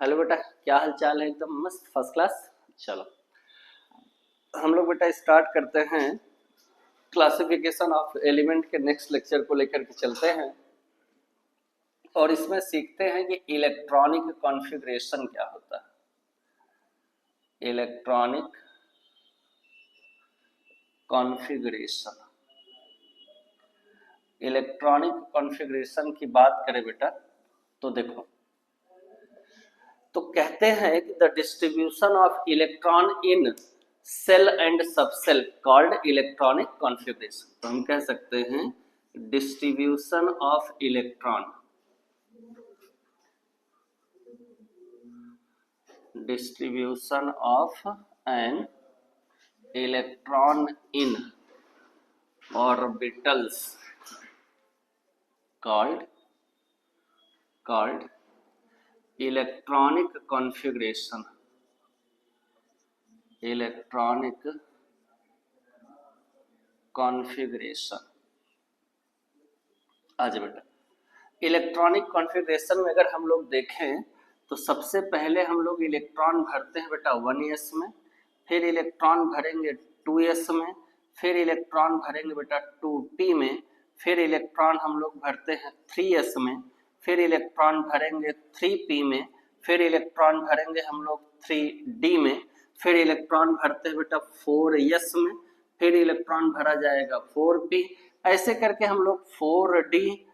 Hello बेटा, क्या हाल चाल है? एकदम मस्त, फर्स्ट क्लास। चलो हम लोग बेटा स्टार्ट करते हैं। क्लासिफिकेशन ऑफ एलिमेंट के नेक्स्ट लेक्चर को लेकर के चलते हैं और इसमें सीखते हैं कि इलेक्ट्रॉनिक कॉन्फ़िगरेशन क्या होता है। इलेक्ट्रॉनिक कॉन्फ़िगरेशन, इलेक्ट्रॉनिक कॉन्फ़िगरेशन की बात करें बेटा तो देखो, तो कहते हैं कि the distribution of electron in shell and subshell called electronic configuration. तो हम कह सकते हैं distribution of electron, distribution of an electron in orbitals called electronic configuration, electronic configuration. आज बेटा इलेक्ट्रॉनिक कॉन्फ़िगरेशन में अगर हम लोग देखें तो सबसे पहले हम लोग इलेक्ट्रॉन भरते हैं बेटा 1s में, फिर इलेक्ट्रॉन भरेंगे 2s में, फिर इलेक्ट्रॉन भरेंगे बेटा 2p में, फिर इलेक्ट्रॉन हम लोग भरते हैं 3s में, फिर इलेक्ट्रॉन भरेंगे 3p में, फिर इलेक्ट्रॉन भरेंगे हम लोग 3d में, फिर इलेक्ट्रॉन भरते हैं बेटा 4s में, फिर इलेक्ट्रॉन भरा जाएगा 4p। ऐसे करके हम लोग 4d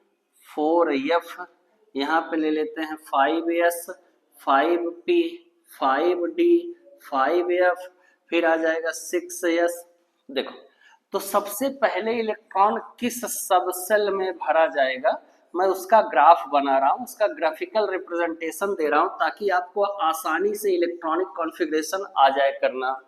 4f, यहाँ पे ले लेते हैं 5s 5p 5d 5f, फिर आ जाएगा 6s। देखो तो सबसे पहले इलेक्ट्रॉन किस सबसेल में भरा जाएगा, मैं उसका ग्राफ बना रहा हूँ, उसका ग्राफिकल रिप्रेजेंटेशन दे रहा हूँ ताकि आपको आसानी से इलेक्ट्रॉनिक कॉन्फ़िगरेशन आ जाए करना।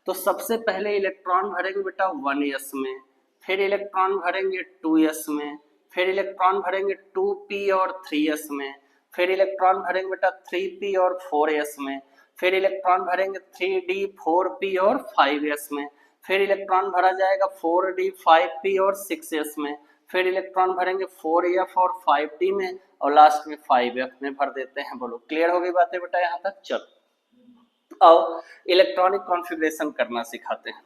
तो सबसे पहले इलेक्ट्रॉन भरेंगे बेटा 1s में, फिर इलेक्ट्रॉन भरेंगे 2s में, फिर इलेक्ट्रॉन भरेंगे 2p और 3s में, फिर इलेक्ट्रॉन भरेंगे बेटा 3p और 4s में, फिर इलेक्ट्रॉन भरेंगे 3d 4p और 5s में, फिर इलेक्ट्रॉन भरा जाएगा 4d 5p और 6s में, फिर इलेक्ट्रॉन भरेंगे 4f और 5d में, और लास्ट में 5f में भर देते हैं। बोलो क्लियर हो गई बातें बेटा यहाँ तक? चलो अब इलेक्ट्रॉनिक कॉन्फ़िगरेशन करना सिखाते हैं।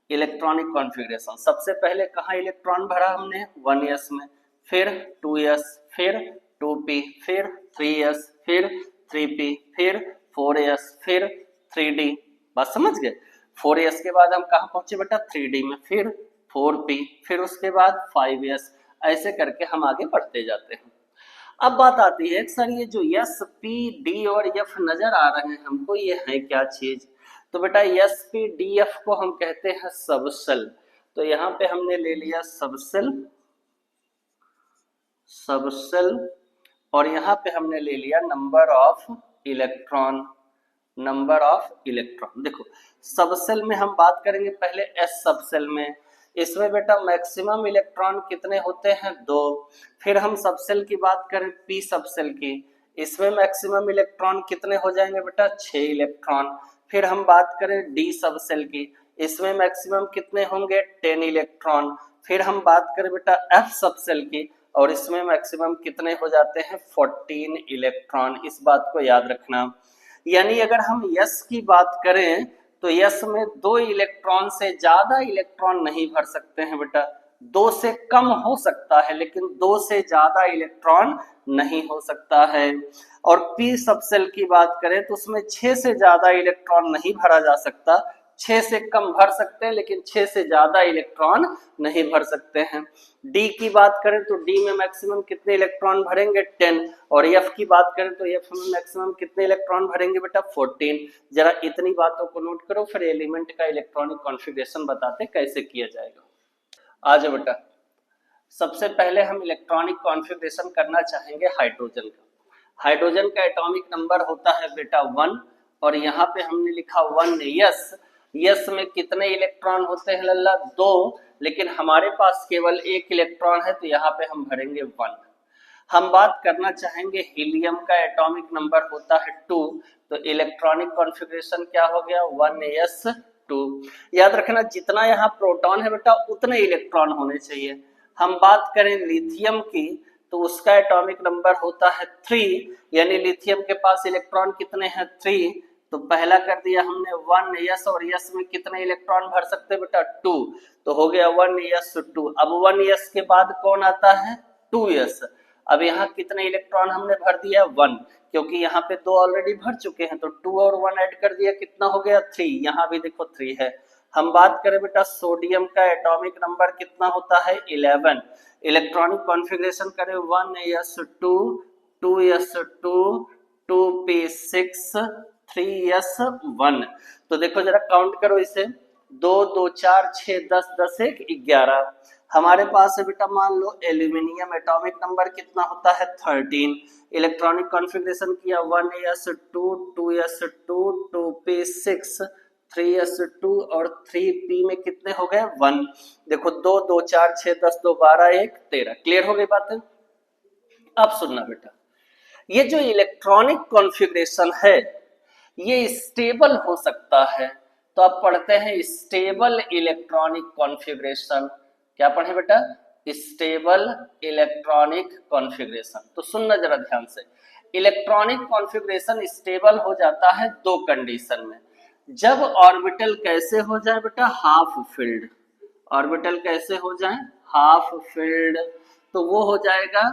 इलेक्ट्रॉनिक कॉन्फ़िगरेशन सबसे पहले कहाँ इलेक्ट्रॉन भरा हमने 1s में, फिर 2s, फिर 2p, फिर 3s, फिर 3p, फिर 4s, फिर 3d। बात समझ गए? 4s के बाद हम कहाँ पहुंचे बेटा 3d में, फिर 4p, फिर उसके बाद 5s। ऐसे करके हम आगे बढ़ते जाते हैं। अब बात आती है सर ये जो s p d और f नजर आ रहे हैं हमको, ये है क्या चीज? तो बेटा s p d f को हम कहते हैं सबसेल। तो यहाँ पे हमने ले लिया सबसेल, सबसेल, और यहाँ पे हमने ले लिया number of electron, number of electron. देखो सबसेल में हम बात करेंगे पहले s सबसेल में, इसमें बेटा मैक्सिमम इलेक्ट्रॉन कितने होते हैं? 2। फिर हम सबसेल की बात करें p सबसेल की, इसमें मैक्सिमम इलेक्ट्रॉन कितने हो जाएंगे बेटा? 6 इलेक्ट्रॉन। फिर हम बात करें d सबसेल की, इसमें मैक्सिमम कितने होंगे? 10 इलेक्ट्रॉन। फिर हम बात करें बेटा f सबसेल की, और इसमें मैक्सिमम कितने हो जाते हैं? 14 इलेक्ट्रॉन। इस बात को याद रखना। यानी अगर हम यस की बात करें तो यस में 2 इलेक्ट्रॉन से ज्यादा इलेक्ट्रॉन नहीं भर सकते हैं बेटा, 2 से कम हो सकता है लेकिन 2 से ज्यादा इलेक्ट्रॉन नहीं हो सकता है। और पी सबसेल की बात करें तो उसमें 6 से ज्यादा इलेक्ट्रॉन नहीं भरा जा सकता, 6 से कम भर सकते हैं लेकिन 6 से ज्यादा इलेक्ट्रॉन नहीं भर सकते हैं। डी की बात करें तो डी में मैक्सिमम कितने इलेक्ट्रॉन भरेंगे? 10। और एफ की बात करें तो एफ में मैक्सिमम कितने इलेक्ट्रॉन भरेंगे बेटा? 14। जरा इतनी बातों को नोट करो, फिर एलिमेंट का इलेक्ट्रॉनिक कॉन्फ़िगरेशन बताते कैसे किया जाएगा। आ जाओ बेटा, सबसे पहले हम इलेक्ट्रॉनिक कॉन्फ़िगरेशन करना चाहेंगे हाइड्रोजन का। हाइड्रोजन का एटॉमिक नंबर होता है बेटा 1, और यहाँ पे हमने लिखा 1s। यस में कितने इलेक्ट्रॉन होते हैं लल्ला? 2, लेकिन हमारे पास केवल 1 इलेक्ट्रॉन है तो यहाँ पे हम भरेंगे 1। हम बात करना चाहेंगे हीलियम का एटॉमिक नंबर होता है 2, तो इलेक्ट्रॉनिक कॉन्फ़िगरेशन क्या हो गया? 1s2। याद रखना जितना यहाँ प्रोटॉन है बेटा उतने इलेक्ट्रॉन होने चाहिए। हम बात करें लिथियम की तो उसका एटॉमिक नंबर होता है 3, यानी लिथियम के पास इलेक्ट्रॉन कितने हैं 3। तो पहला कर दिया हमने 1s, और s में कितने इलेक्ट्रॉन भर सकते हैं बेटा 2, तो हो गया 1s2। अब 1s के बाद कौन आता है 2s। अब यहाँ कितने इलेक्ट्रॉन हमने भर दिया 1, क्योंकि यहाँ पे 2 ऑलरेडी भर चुके हैं, तो 2 और 1 ऐड कर दिया, कितना हो गया 3। यहाँ भी देखो 3 है। हम बात करें बेटा सोडियम का एटॉमिक नंबर कितना होता है 11। इलेक्ट्रॉनिक कॉन्फ़िगरेशन करें 1s2 2s2 2p6 3s1। तो देखो जरा काउंट करो इसे, 2 2 4 6 10 10 1 11। हमारे पास है बेटा मान लो एल्यूमिनियम, एटॉमिक नंबर कितना होता है 13। इलेक्ट्रॉनिक कॉन्फ़िगरेशन किया 1s2 2s2 2p6 3s2 और 3p में कितने हो गए 1। देखो 2 2 4 6 10 2 12 1 13। क्लियर हो गई बात है। अब सुनना बेटा, ये जो इलेक्ट्रॉनिक कॉन्फ़िगरेशन है ये स्टेबल हो सकता है। तो आप पढ़ते हैं स्टेबल इलेक्ट्रॉनिक कॉन्फ़िगरेशन। क्या पढ़े बेटा स्टेबल इलेक्ट्रॉनिक कॉन्फ़िगरेशन। तो सुनना जरा ध्यान से, इलेक्ट्रॉनिक कॉन्फ़िगरेशन स्टेबल हो जाता है दो कंडीशन में। जब ऑर्बिटल कैसे हो जाए बेटा हाफ फिल्ड, ऑर्बिटल कैसे हो जाए हाफ फिल्ड, तो वो हो जाएगा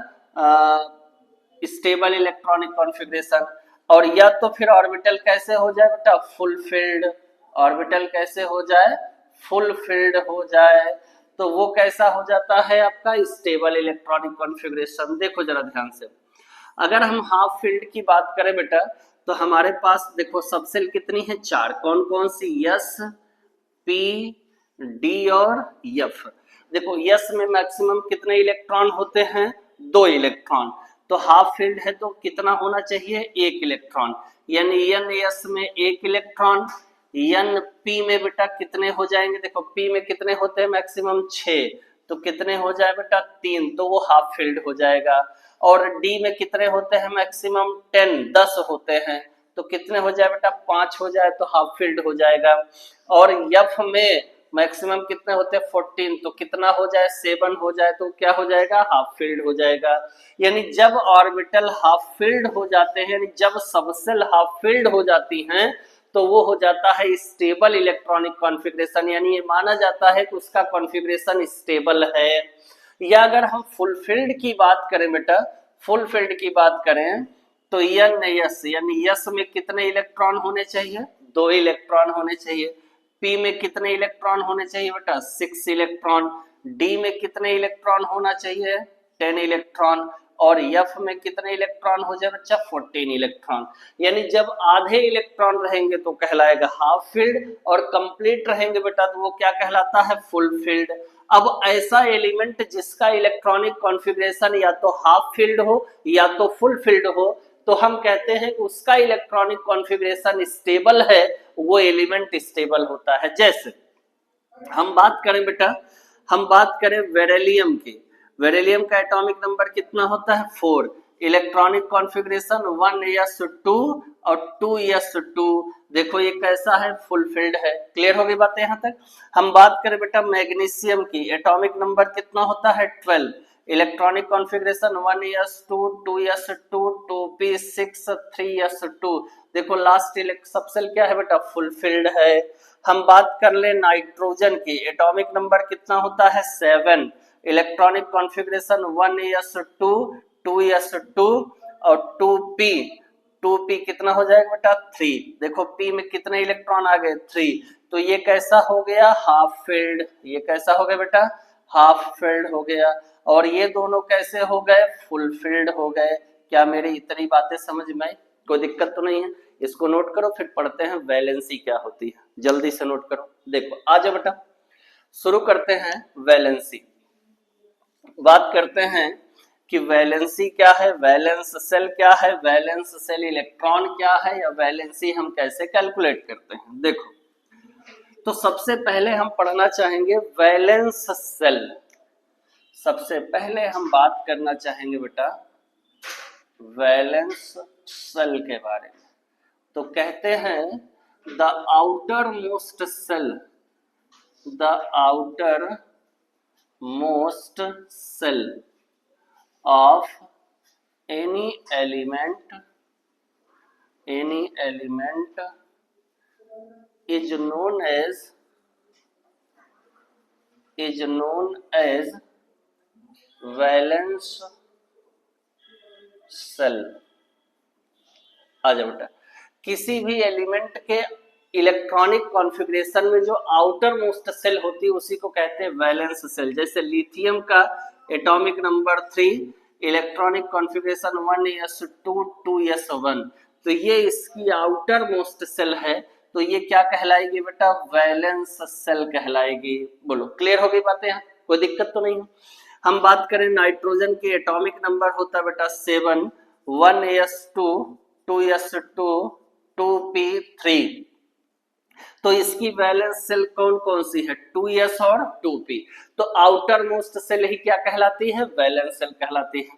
स्टेबल इलेक्ट्रॉनिक कॉन्फ़िगरेशन। और या तो फिर ऑर्बिटल कैसे हो जाए बेटा फुल फिल्ड, ऑर्बिटल कैसे हो जाए फुल फिल्ड हो जाए, तो वो कैसा हो जाता है आपका स्टेबल इलेक्ट्रॉनिक कॉन्फ़िगरेशन। देखो जरा ध्यान से, अगर हम हाफ फील्ड की बात करें बेटा तो हमारे पास देखो सबसेल कितनी है 4, कौन कौन सी यस पी डी और एफ। देखो यस में मैक्सिमम कितने इलेक्ट्रॉन होते हैं 2 इलेक्ट्रॉन, तो हाफ फील्ड है तो कितना होना चाहिए 1 इलेक्ट्रॉन, यानी एन एस में 1 इलेक्ट्रॉन। एन पी में बेटा कितने हो जाएंगे, देखो पी में कितने होते हैं मैक्सिमम 6, तो कितने हो जाए बेटा 3, तो वो हाफ फील्ड हो जाएगा। और डी में कितने होते हैं मैक्सिमम 10 होते हैं, तो कितने हो जाए बेटा 5 हो जाए तो हाफ फील्ड हो जाएगा। और एफ में मैक्सिमम कितने होते हैं 14, तो कितना हो जाए 7 हो जाए तो क्या हो जाएगा हाफ फील्ड हो जाएगा। यानी जब ऑर्बिटल हाफ फील्ड हो जाते हैं, यानी जब सबसेल हाफ फील्ड हो जाती हैं, तो वो हो जाता है स्टेबल इलेक्ट्रॉनिक कॉन्फ़िगरेशन, यानी ये माना जाता है कि उसका कॉन्फ़िगरेशन स्टेबल है। या अगर हम फुल फील्ड की बात करें बेटा, फुल फील्ड की बात करें तो एन एस, यानी यस में कितने इलेक्ट्रॉन होने चाहिए 2 इलेक्ट्रॉन होने चाहिए। पी में कितने इलेक्ट्रॉन होने चाहिए बेटा 6 इलेक्ट्रॉन। डी में कितने इलेक्ट्रॉन होना चाहिए 10 इलेक्ट्रॉन। और एफ में कितने इलेक्ट्रॉन हो जाए बच्चा 14 इलेक्ट्रॉन। यानी जब आधे इलेक्ट्रॉन रहेंगे तो कहलाएगा हाफ फील्ड, और कंप्लीट रहेंगे बेटा तो वो क्या कहलाता है फुल फील्ड। अब ऐसा एलिमेंट जिसका इलेक्ट्रॉनिक कॉन्फ़िगरेशन या तो हाफ फील्ड हो या तो फुल फील्ड हो, तो हम कहते हैं कि उसका इलेक्ट्रॉनिक कॉन्फ़िगरेशन स्टेबल है, वो एलिमेंट स्टेबल होता है। जैसे हम बात करें बेटा, हम बात करें बेरिलियम की, बेरिलियम का एटॉमिक नंबर कितना होता है 4, इलेक्ट्रॉनिक कॉन्फ़िगरेशन 1s2 और 2s2। देखो ये कैसा है फुल फील्ड है। क्लियर हो गई बातें यहाँ तक। हम बात करें बेटा मैग्नीशियम की, एटॉमिक नंबर कितना होता है 12, electronic configuration 1s2 2s2 2p6 3s2। देखो लास्ट सबसेल क्या है बेटा फुल फील्ड है। हम बात कर ले नाइट्रोजन की, एटॉमिक नंबर कितना होता है 7, इलेक्ट्रॉनिक कॉन्फ़िगरेशन 1s2 2s2 और 2p कितना हो जाएगा बेटा 3। देखो p में कितने इलेक्ट्रॉन आ गए 3, तो ये कैसा हो गया हाफ फील्ड, ये कैसा हो गया बेटा हाफ फील्ड हो गया। और ये दोनों कैसे हो गए फुल फील्ड हो गए। क्या मेरी इतनी बातें समझ में आई, कोई दिक्कत तो नहीं है। इसको नोट करो, फिर पढ़ते हैं वैलेंसी क्या होती है, जल्दी से नोट करो। देखो आ जाओ बेटा, शुरू करते हैं वैलेंसी। बात करते हैं कि वैलेंसी क्या है, वैलेंस सेल क्या है, वैलेंस सेल इलेक्ट्रॉन क्या है, या वैलेंसी हम कैसे कैलकुलेट करते हैं। देखो तो सबसे पहले हम पढ़ना चाहेंगे वैलेंस सेल। सबसे पहले हम बात करना चाहेंगे बेटा वैलेंस सेल के बारे में। तो कहते हैं the outer most shell, the outer most shell of any element is known as valence shell. आ जाओ बेटा, किसी भी एलिमेंट के इलेक्ट्रॉनिक कॉन्फ़िगरेशन में जो आउटर मोस्ट सेल होती है उसी को कहते हैं वैलेंस सेल। जैसे लिथियम का atomic number 3, electronic configuration 1s2 2s1, तो ये इसकी आउटर मोस्ट सेल है, तो ये क्या कहलाएगी बेटा? वैलेंस सेल कहलाएगी। बोलो, क्लियर हो गई बातें? यहाँ कोई दिक्कत तो नहीं है। हम बात करें नाइट्रोजन के एटॉमिक नंबर होता है बेटा 7, 1s2 2s2 2p3, तो इसकी वैलेंस सेल कौन कौन सी है? 2s और 2p। तो आउटर मोस्ट सेल ही क्या कहलाती है? वैलेंस सेल कहलाती है।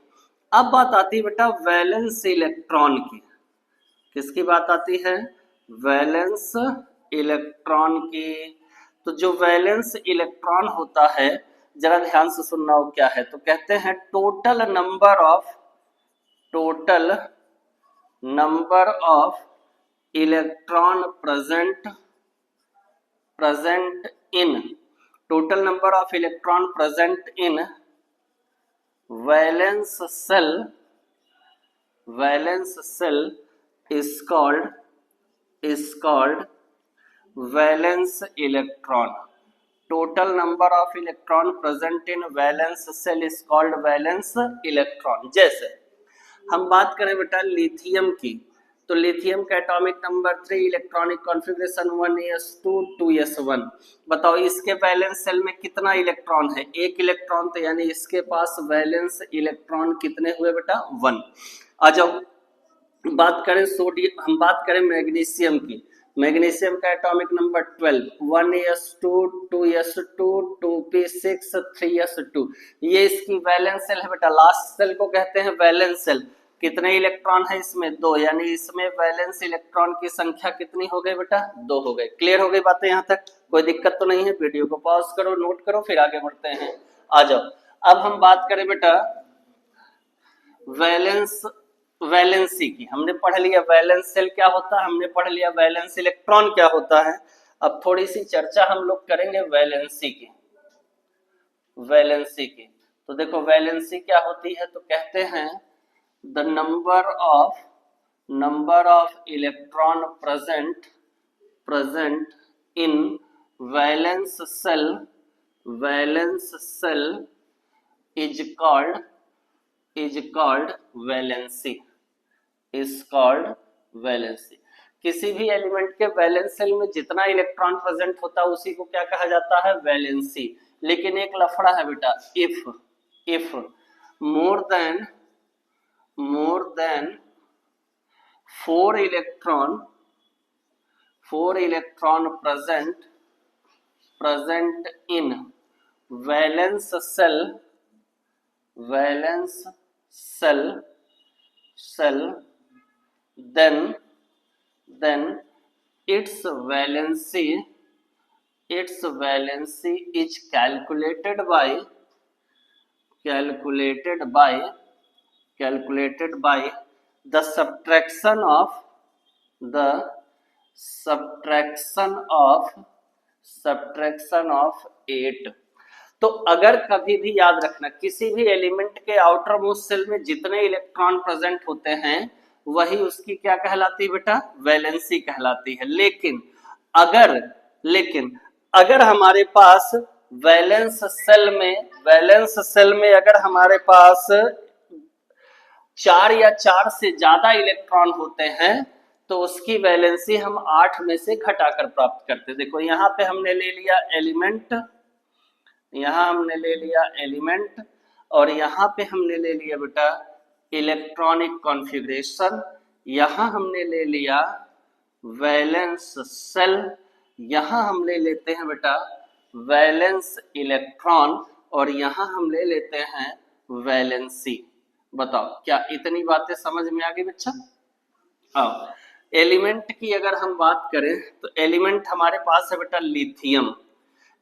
अब बात आती है बेटा वैलेंस इलेक्ट्रॉन की। किसकी बात आती है? वैलेंस इलेक्ट्रॉन की। तो जो वैलेंस इलेक्ट्रॉन होता है, जरा ध्यान से सुनना हो क्या है, तो कहते हैं total number of electron present in valence shell is called valence electron. Total number of electron present in valence shell is called valence electron. जैसे हम बात करें बेटा लिथियम की, तो लिथियम का atomic number 3, electronic configuration 1s2 2s1। बताओ इसके वैलेंस सेल में कितना इलेक्ट्रॉन है? एक इलेक्ट्रॉन, तो यानी इसके पास वैलेंस इलेक्ट्रॉन कितने हुए बेटा? 1। आ जाओ बात करें सोडियम, हम बात करें मैग्नीशियम की। मैग्नीशियम का atomic number 12, 1s2 2s2 2p6 3s2, ये इसकी वैलेंस सेल है बेटा। लास्ट सेल को कहते हैं वैलेंस सेल। कितने इलेक्ट्रॉन है इसमें? 2, यानी इसमें वैलेंस इलेक्ट्रॉन की संख्या कितनी हो गई बेटा? 2 हो गए। क्लियर हो गई बातें यहाँ तक? कोई दिक्कत तो नहीं है? वीडियो को पॉज करो, नोट करो, फिर आगे बढ़ते हैं। आ जाओ, अब हम बात करें बेटा वैलेंसी की। हमने पढ़ लिया वैलेंस सेल क्या होता है, हमने पढ़ लिया वैलेंस इलेक्ट्रॉन क्या होता है। अब थोड़ी सी चर्चा हम लोग करेंगे वैलेंसी की। तो देखो वैलेंसी क्या होती है, तो कहते हैं the number of electron present in valence shell is called valency. किसी भी एलिमेंट के वैलेंस सेल में जितना इलेक्ट्रॉन प्रेजेंट होता है उसी को क्या कहा जाता है? वैलेंसी। लेकिन एक लफड़ा है बेटा, if more than 4 electron present in valence shell then its valency is calculated by the subtraction of 8। तो अगर कभी भी याद रखना, किसी भी एलिमेंट के आउटर मोस्ट सेल में जितने इलेक्ट्रॉन प्रेजेंट होते हैं वही उसकी क्या कहलाती है बेटा? वैलेंसी कहलाती है। लेकिन अगर हमारे पास वैलेंस सेल में अगर हमारे पास 4 या 4 से ज्यादा इलेक्ट्रॉन होते हैं तो उसकी वैलेंसी हम 8 में से घटाकर प्राप्त करते। देखो यहाँ पे हमने ले लिया एलिमेंट, और यहाँ पे हमने ले लिया बेटा इलेक्ट्रॉनिक कॉन्फ़िगरेशन, यहाँ हमने ले लिया वैलेंस सेल, यहाँ हम ले लेते हैं बेटा वैलेंस इलेक्ट्रॉन, और यहाँ हम ले लेते हैं वैलेंसी। बताओ क्या इतनी बातें समझ में आ गई बच्चा? हाँ, एलिमेंट की अगर हम बात करें तो एलिमेंट हमारे पास है बेटा lithium,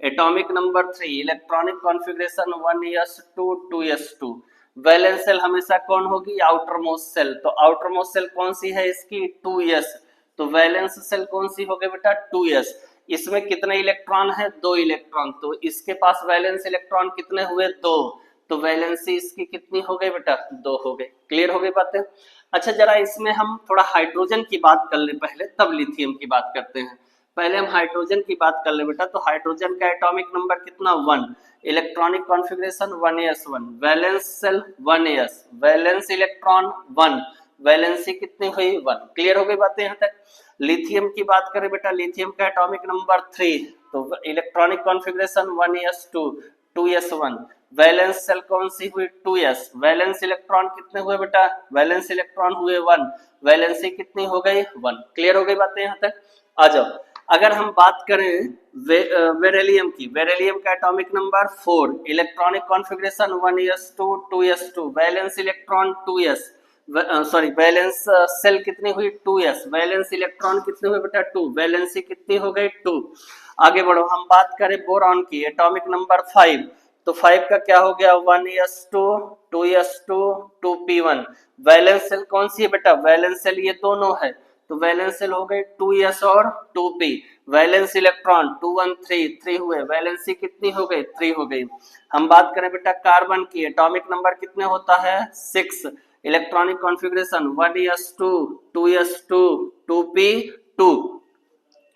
atomic number 3, electronic configuration 1s2 2s2। Valence shell हमेशा कौन होगी, आउटर मोस्ट सेल। तो आउटर मोस्ट सेल कौन सी है इसकी, 2s। तो वैलेंस सेल कौन सी हो गई बेटा, 2s। इसमें कितने इलेक्ट्रॉन है, 2 इलेक्ट्रॉन। तो इसके पास वैलेंस इलेक्ट्रॉन कितने हुए, 2। तो वैलेंसी इसकी कितनी हो गई बेटा, 2 हो गई। क्लियर हो गई बातें। अच्छा जरा इसमें हम थोड़ा हाइड्रोजन की बात कर ले पहले, तब लिथियम की बात करते हैं। पहले हम हाइड्रोजन की बात कर ले बेटा। तो हाइड्रोजन का एटॉमिक नंबर कितना, 1। Electronic configuration 1s1। Valence shell 1s, valence electron 1, valency कितनी हुई, 1। क्लियर हो गई बातें यहाँ तक। लिथियम की बात करें बेटा, लिथियम का एटॉमिक नंबर 3। तो electronic configuration 1s2, 2s1। Valence shell कौन सी हुई, 2s। वैलेंस इलेक्ट्रॉन कितने हुए बेटा, वैलेंस इलेक्ट्रॉन हुए 1, वैलेंसी कितनी हो गई, 1। क्लियर हो गई बातें यहाँ तक। आ जाओ, अगर हम बात करें बेरिलियम की, बेरिलियम का atomic number 4, electronic configuration 1s2, 2s2, valence electron 2s, sorry valence shell कितनी हुई, 2s, वैलेंस इलेक्ट्रॉन कितने हुए बेटा, 2, वैलेंसी कितनी हो गई, 2। आगे बढ़ो, हम बात करें बोरॉन की, एटॉमिक नंबर 5। तो 5 का क्या हो गया, 1s2, 2s2, 2p1। Valence shell कौन सी है बेटा, वैलेंस सेल ये दोनों है। तो वैलेंस सेल हो गई 2s और 2p। वैलेंस इलेक्ट्रॉन 2 1 3 3 हुए, वैलेंसी कितनी हो गई, 3 हो गई। हम बात करें बेटा कार्बन की, एटॉमिक नंबर कितने होता है, 6। Electronic configuration 1s2, 2s2, 2p2।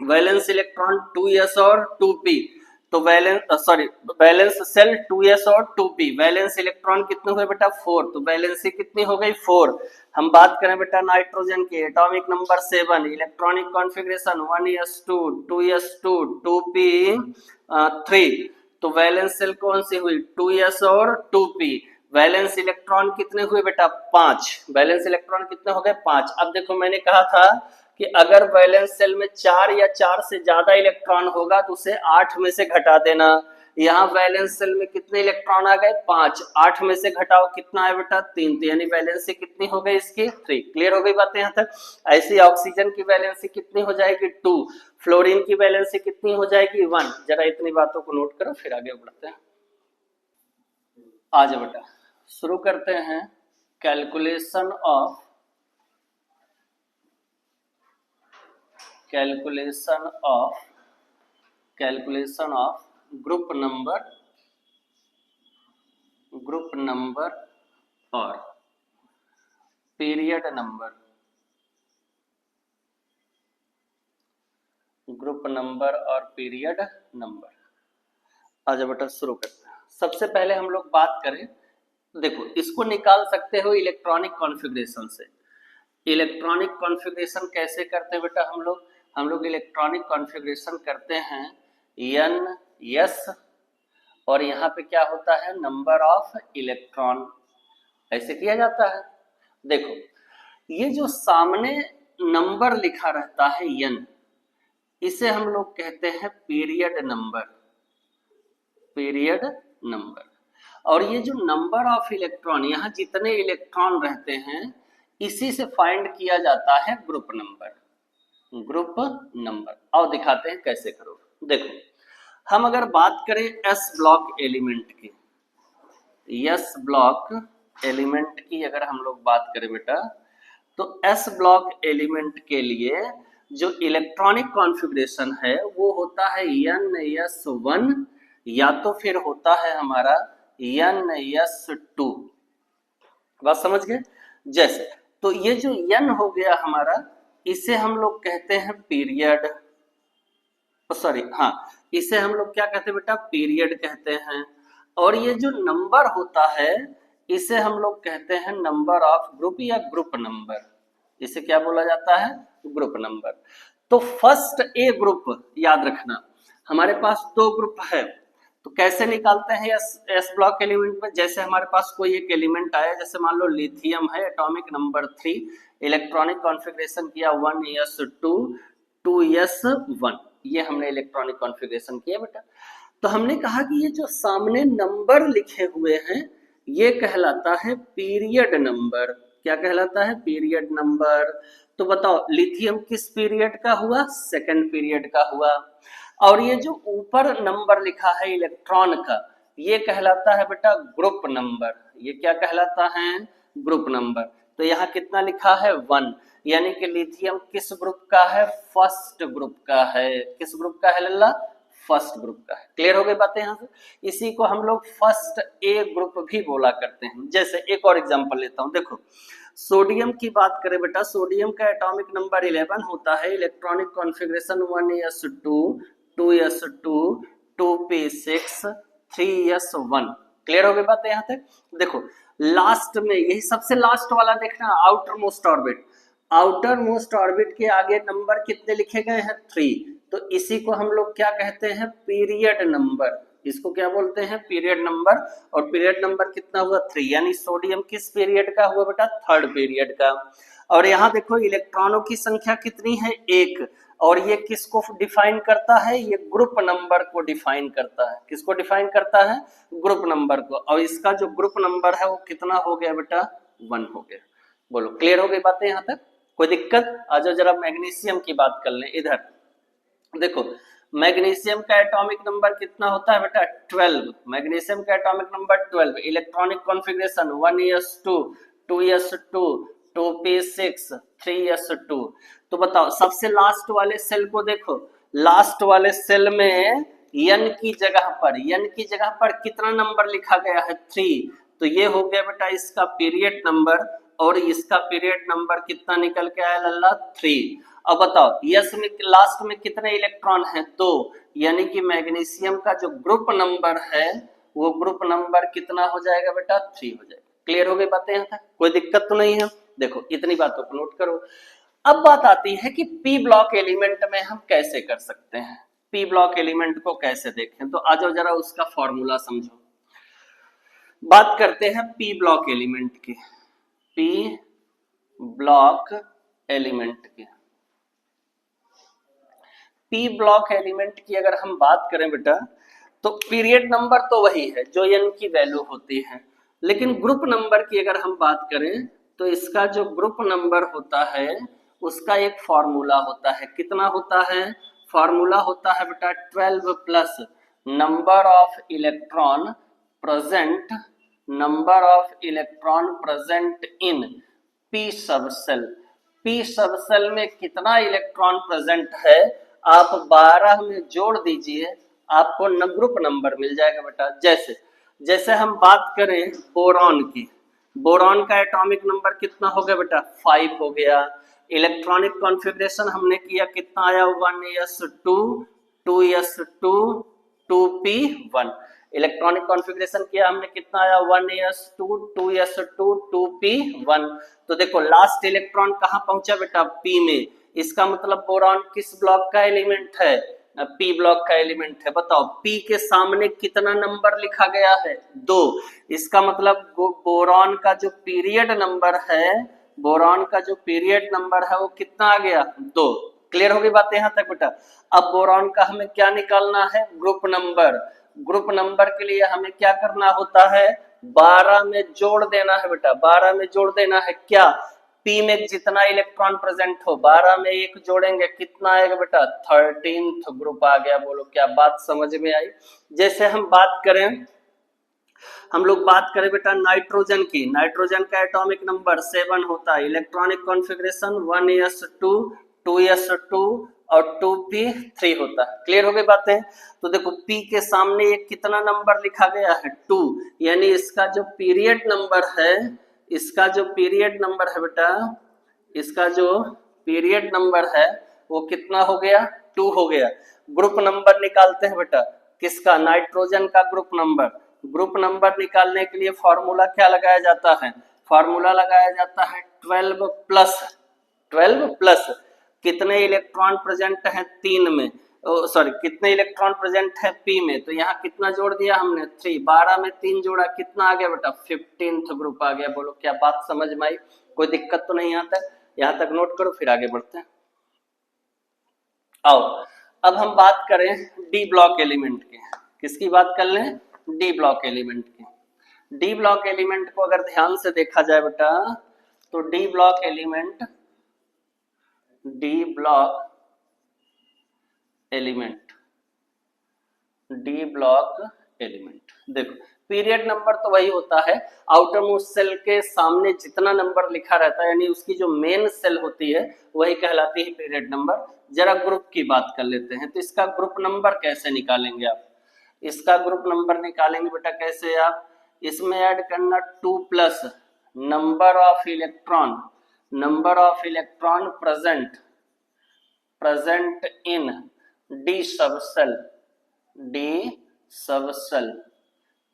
Valence electron 2s और 2p। तो वैलेंस सेल 2s और 2p, वैलेंस इलेक्ट्रॉन कितने हुए बेटा, 4। तो वैलेंसी कितनी हो गई, 4। हम बात करें बेटा नाइट्रोजन के, atomic number 7, electronic configuration 1s2, 2s2, 2p3। तो वैलेंस सेल कौन सी हुई, 2s और 2p। वैलेंस इलेक्ट्रॉन कितने हुए बेटा, 5। वैलेंस इलेक्ट्रॉन कितने हो गए, 5। अब देखो मैंने कहा था कि अगर वैलेंस सेल में 4 या 4 से ज्यादा इलेक्ट्रॉन होगा तो उसे 8 में से घटा देना। यहाँ वैलेंस सेल में कितने इलेक्ट्रॉन आ गए, 5। 8 में से घटाओ कितना है बेटा, 3। तो यानी वैलेंसी कितनी हो गई इसकी, 3। क्लियर हो गई बातें यहाँ तक। ऐसी ऑक्सीजन की वैलेंसी कितनी हो जाएगी, 2। फ्लोरीन की वैलेंसी कितनी हो जाएगी, 1। जरा इतनी बातों को नोट करो फिर आगे बढ़ते हैं। आ जाओ बेटा, शुरू करते हैं कैलकुलेशन ऑफ ग्रुप नंबर और पीरियड नंबर। ग्रुप नंबर और पीरियड नंबर। आजा बेटा शुरू करते हैं। सबसे पहले हम लोग बात करें, देखो इसको निकाल सकते हो इलेक्ट्रॉनिक कॉन्फ़िगरेशन से। इलेक्ट्रॉनिक कॉन्फ़िगरेशन कैसे करते हैं बेटा, हम लोग इलेक्ट्रॉनिक कॉन्फ़िगरेशन करते हैं n s, और यहाँ पे क्या होता है, नंबर ऑफ इलेक्ट्रॉन, ऐसे किया जाता है। देखो ये जो सामने नंबर लिखा रहता है n, इसे हम लोग कहते हैं पीरियड नंबर। और ये जो नंबर ऑफ इलेक्ट्रॉन, यहाँ जितने इलेक्ट्रॉन रहते हैं इसी से फाइंड किया जाता है ग्रुप नंबर। आओ दिखाते हैं कैसे करो। देखो हम अगर बात करें s ब्लॉक एलिमेंट की अगर हम लोग बात करें बेटा, तो s ब्लॉक एलिमेंट के लिए जो इलेक्ट्रॉनिक कॉन्फ़िगरेशन है वो होता है ns1, या तो फिर होता है हमारा ns2। बात समझ गए। जैसे तो ये जो n हो गया हमारा, इसे हम लोग कहते हैं पीरियड, सॉरी हाँ, इसे हम लोग क्या कहते हैं बेटा, पीरियड कहते हैं। और ये जो नंबर होता है इसे हम लोग कहते हैं नंबर ऑफ ग्रुप या ग्रुप नंबर। इसे क्या बोला जाता है, ग्रुप नंबर। तो फर्स्ट ए ग्रुप याद रखना, हमारे पास 2 ग्रुप है। तो कैसे निकालते हैं एस ब्लॉक एलिमेंट में, जैसे हमारे पास कोई एक एलिमेंट आया, जैसे मान लो लिथियम है, एटॉमिक नंबर 3, इलेक्ट्रॉनिक कॉन्फ़िगरेशन किया 1s2, 2s1, ये हमने इलेक्ट्रॉनिक कॉन्फ़िगरेशन किया बेटा। तो हमने कहा कि ये जो सामने नंबर लिखे हुए हैं ये कहलाता है पीरियड नंबर। क्या कहलाता है, पीरियड नंबर। तो बताओ लिथियम किस पीरियड का हुआ, सेकंड पीरियड का हुआ। और ये जो ऊपर नंबर लिखा है इलेक्ट्रॉन का, ये कहलाता है बेटा ग्रुप नंबर। ये क्या कहलाता है? Group number. तो यहाँ कितना लिखा है? 1, यानी कि लिथियम किस ग्रुप का है? फर्स्ट ग्रुप का है। किस ग्रुप का है लल्ला? फर्स्ट ग्रुप का है। क्लियर हो गई बातें यहाँ से? इसी को हम लोग फर्स्ट ए ग्रुप भी बोला करते हैं। जैसे एक और एग्जांपल लेता हूँ, देखो सोडियम की बात करें बेटा, सोडियम का एटॉमिक नंबर 11 होता है, electronic configuration 1s2 2s2 2p6 3s1। Clear हो गई बात यहाँ तक? देखो लास्ट में, यही सबसे लास्ट वाला देखना, outer most orbit. Outer most orbit के आगे नंबर कितने लिखे गए हैं? 3। तो इसी को हम लोग क्या कहते हैं? Period number. इसको क्या बोलते हैं? Period number. और पीरियड नंबर कितना हुआ? 3, यानी सोडियम किस पीरियड का हुआ बेटा? थर्ड पीरियड का। और यहाँ देखो इलेक्ट्रॉनों की संख्या कितनी है? 1। और ये किसको डिफाइन करता है? ये ग्रुप नंबर को डिफाइन करता है। किसको डिफाइन करता है? ग्रुप नंबर को। और इसका जो ग्रुप नंबर है वो कितना हो गया बेटा? 1 हो गया। बोलो क्लियर हो गई बातें यहाँ तक? कोई दिक्कत? आ जाओ जरा मैग्नीशियम की बात कर लें। इधर देखो मैग्नीशियम का एटॉमिक नंबर कितना होता है बेटा? 12। मैग्नीशियम का atomic number 12। Electronic configuration 1s2 2s2 2p6 3s2। तो बताओ सबसे लास्ट वाले सेल को देखो, लास्ट वाले सेल में n की जगह पर कितना नंबर लिखा गया है? 3। तो ये हो गया बेटा इसका पीरियड नंबर। और इसका पीरियड नंबर कितना निकल के आया लल्ला? 3। अब बताओ यस में लास्ट में कितने इलेक्ट्रॉन हैं? 2। यानी कि मैग्नीशियम का जो ग्रुप नंबर है वो ग्रुप नंबर कितना हो जाएगा बेटा? 3 हो जाएगा। क्लियर हो गई बातें यहाँ तक? कोई दिक्कत तो नहीं है? देखो इतनी बातों को नोट करो। अब बात आती है कि पी ब्लॉक एलिमेंट में हम कैसे कर सकते हैं, पी ब्लॉक एलिमेंट को कैसे देखें। तो आ जाओ जरा उसका फॉर्मूला समझो। बात करते हैं पी ब्लॉक एलिमेंट की। पी ब्लॉक एलिमेंट की, पी ब्लॉक एलिमेंट की अगर हम बात करें बेटा, तो पीरियड नंबर तो वही है जो n की वैल्यू होती है, लेकिन ग्रुप नंबर की अगर हम बात करें तो इसका जो ग्रुप नंबर होता है उसका एक फॉर्मूला होता है। कितना होता है? फॉर्मूला होता है बेटा 12 plus number of electron present, number of electron present in P सब सेल। पी सब सेल में कितना इलेक्ट्रॉन प्रेजेंट है आप 12 में जोड़ दीजिए, आपको ग्रुप नंबर मिल जाएगा बेटा। जैसे जैसे हम बात करें बोरॉन की, बोरॉन का एटॉमिक नंबर कितना हो गया बेटा? 5 हो गया। इलेक्ट्रॉनिक कॉन्फ़िगरेशन हमने किया कितना आया? 1s2 2s2 2p1। Electronic configuration किया हमने कितना आया? 1s2 2s2 2p1। तो देखो लास्ट इलेक्ट्रॉन कहाँ पहुंचा बेटा? p में। इसका मतलब बोरॉन किस ब्लॉक का एलिमेंट है? पी ब्लॉक का एलिमेंट है। बताओ पी के सामने कितना नंबर लिखा गया है? 2। इसका मतलब बोरॉन का जो पीरियड नंबर है, बोरॉन का जो पीरियड नंबर है वो कितना आ गया? 2। क्लियर हो गई बात यहाँ तक बेटा? अब बोरॉन का हमें क्या निकालना है? Group number. ग्रुप नंबर के लिए हमें क्या करना होता है? 12 में जोड़ देना है बेटा। 12 में जोड़ देना है क्या? पी में जितना इलेक्ट्रॉन प्रेजेंट हो 12 में 1 जोड़ेंगे कितना आएगा बेटा? 13th ग्रुप आ गया। बोलो क्या बात समझ में आई? जैसे हम लोग बात करें बेटा नाइट्रोजन की, नाइट्रोजन का एटॉमिक नंबर 7 होता है, इलेक्ट्रॉनिक कॉन्फ़िगरेशन 1s2 2s2 और 2p3 होता है। क्लियर हो गई बातें? तो देखो p के सामने एक कितना नंबर लिखा गया है? 2। यानी इसका जो पीरियड नंबर है, इसका जो पीरियड नंबर है बेटा, इसका जो पीरियड नंबर है वो कितना हो गया? 2 हो गया। ग्रुप नंबर निकालते हैं बेटा, किसका? नाइट्रोजन का ग्रुप नंबर। ग्रुप नंबर निकालने के लिए फॉर्मूला क्या लगाया जाता है? फॉर्मूला लगाया जाता है 12 प्लस कितने इलेक्ट्रॉन प्रेजेंट हैं? 3 में। सॉरी कितने इलेक्ट्रॉन प्रेजेंट है? पी में। तो यहाँ कितना जोड़ दिया हमने? 3। 12 में 3 जोड़ा कितना आ गया बेटा? 15th ग्रुप आ गया। बोलो क्या बात समझ में आई? कोई दिक्कत तो नहीं? यहाँ तक नोट करो, फिर आगे बढ़ते हैं। आओ अब हम बात करें डी ब्लॉक एलिमेंट की। किसकी बात कर लें? डी ब्लॉक एलिमेंट की। डी ब्लॉक एलिमेंट को अगर ध्यान से देखा जाए बेटा, तो डी ब्लॉक एलिमेंट एलिमेंट। देखो पीरियड नंबर तो वही होता है, आउटर मोस्ट सेल के सामने जितना नंबर लिखा रहता है यानी उसकी जो मेन सेल होती है वही कहलाती है पीरियड नंबर। जरा ग्रुप की बात कर लेते हैं, तो इसका ग्रुप नंबर कैसे निकालेंगे आप? इसका ग्रुप नंबर निकालेंगे बेटा कैसे आप, इसमें ऐड करना 2 plus number of electron present in D सब सेल।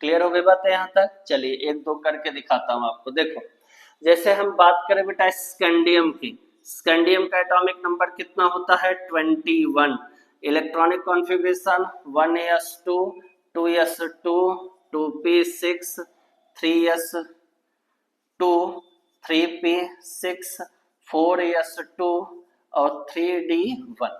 क्लियर हो गई बात है यहाँ तक? चलिए एक दो करके दिखाता हूँ आपको। देखो जैसे हम बात करें बेटा स्कैंडियम की, स्कैंडियम का एटॉमिक नंबर कितना होता है 21। Electronic configuration 1s2 2s2 2p6 3s2 3p6 4s2 और 3d1।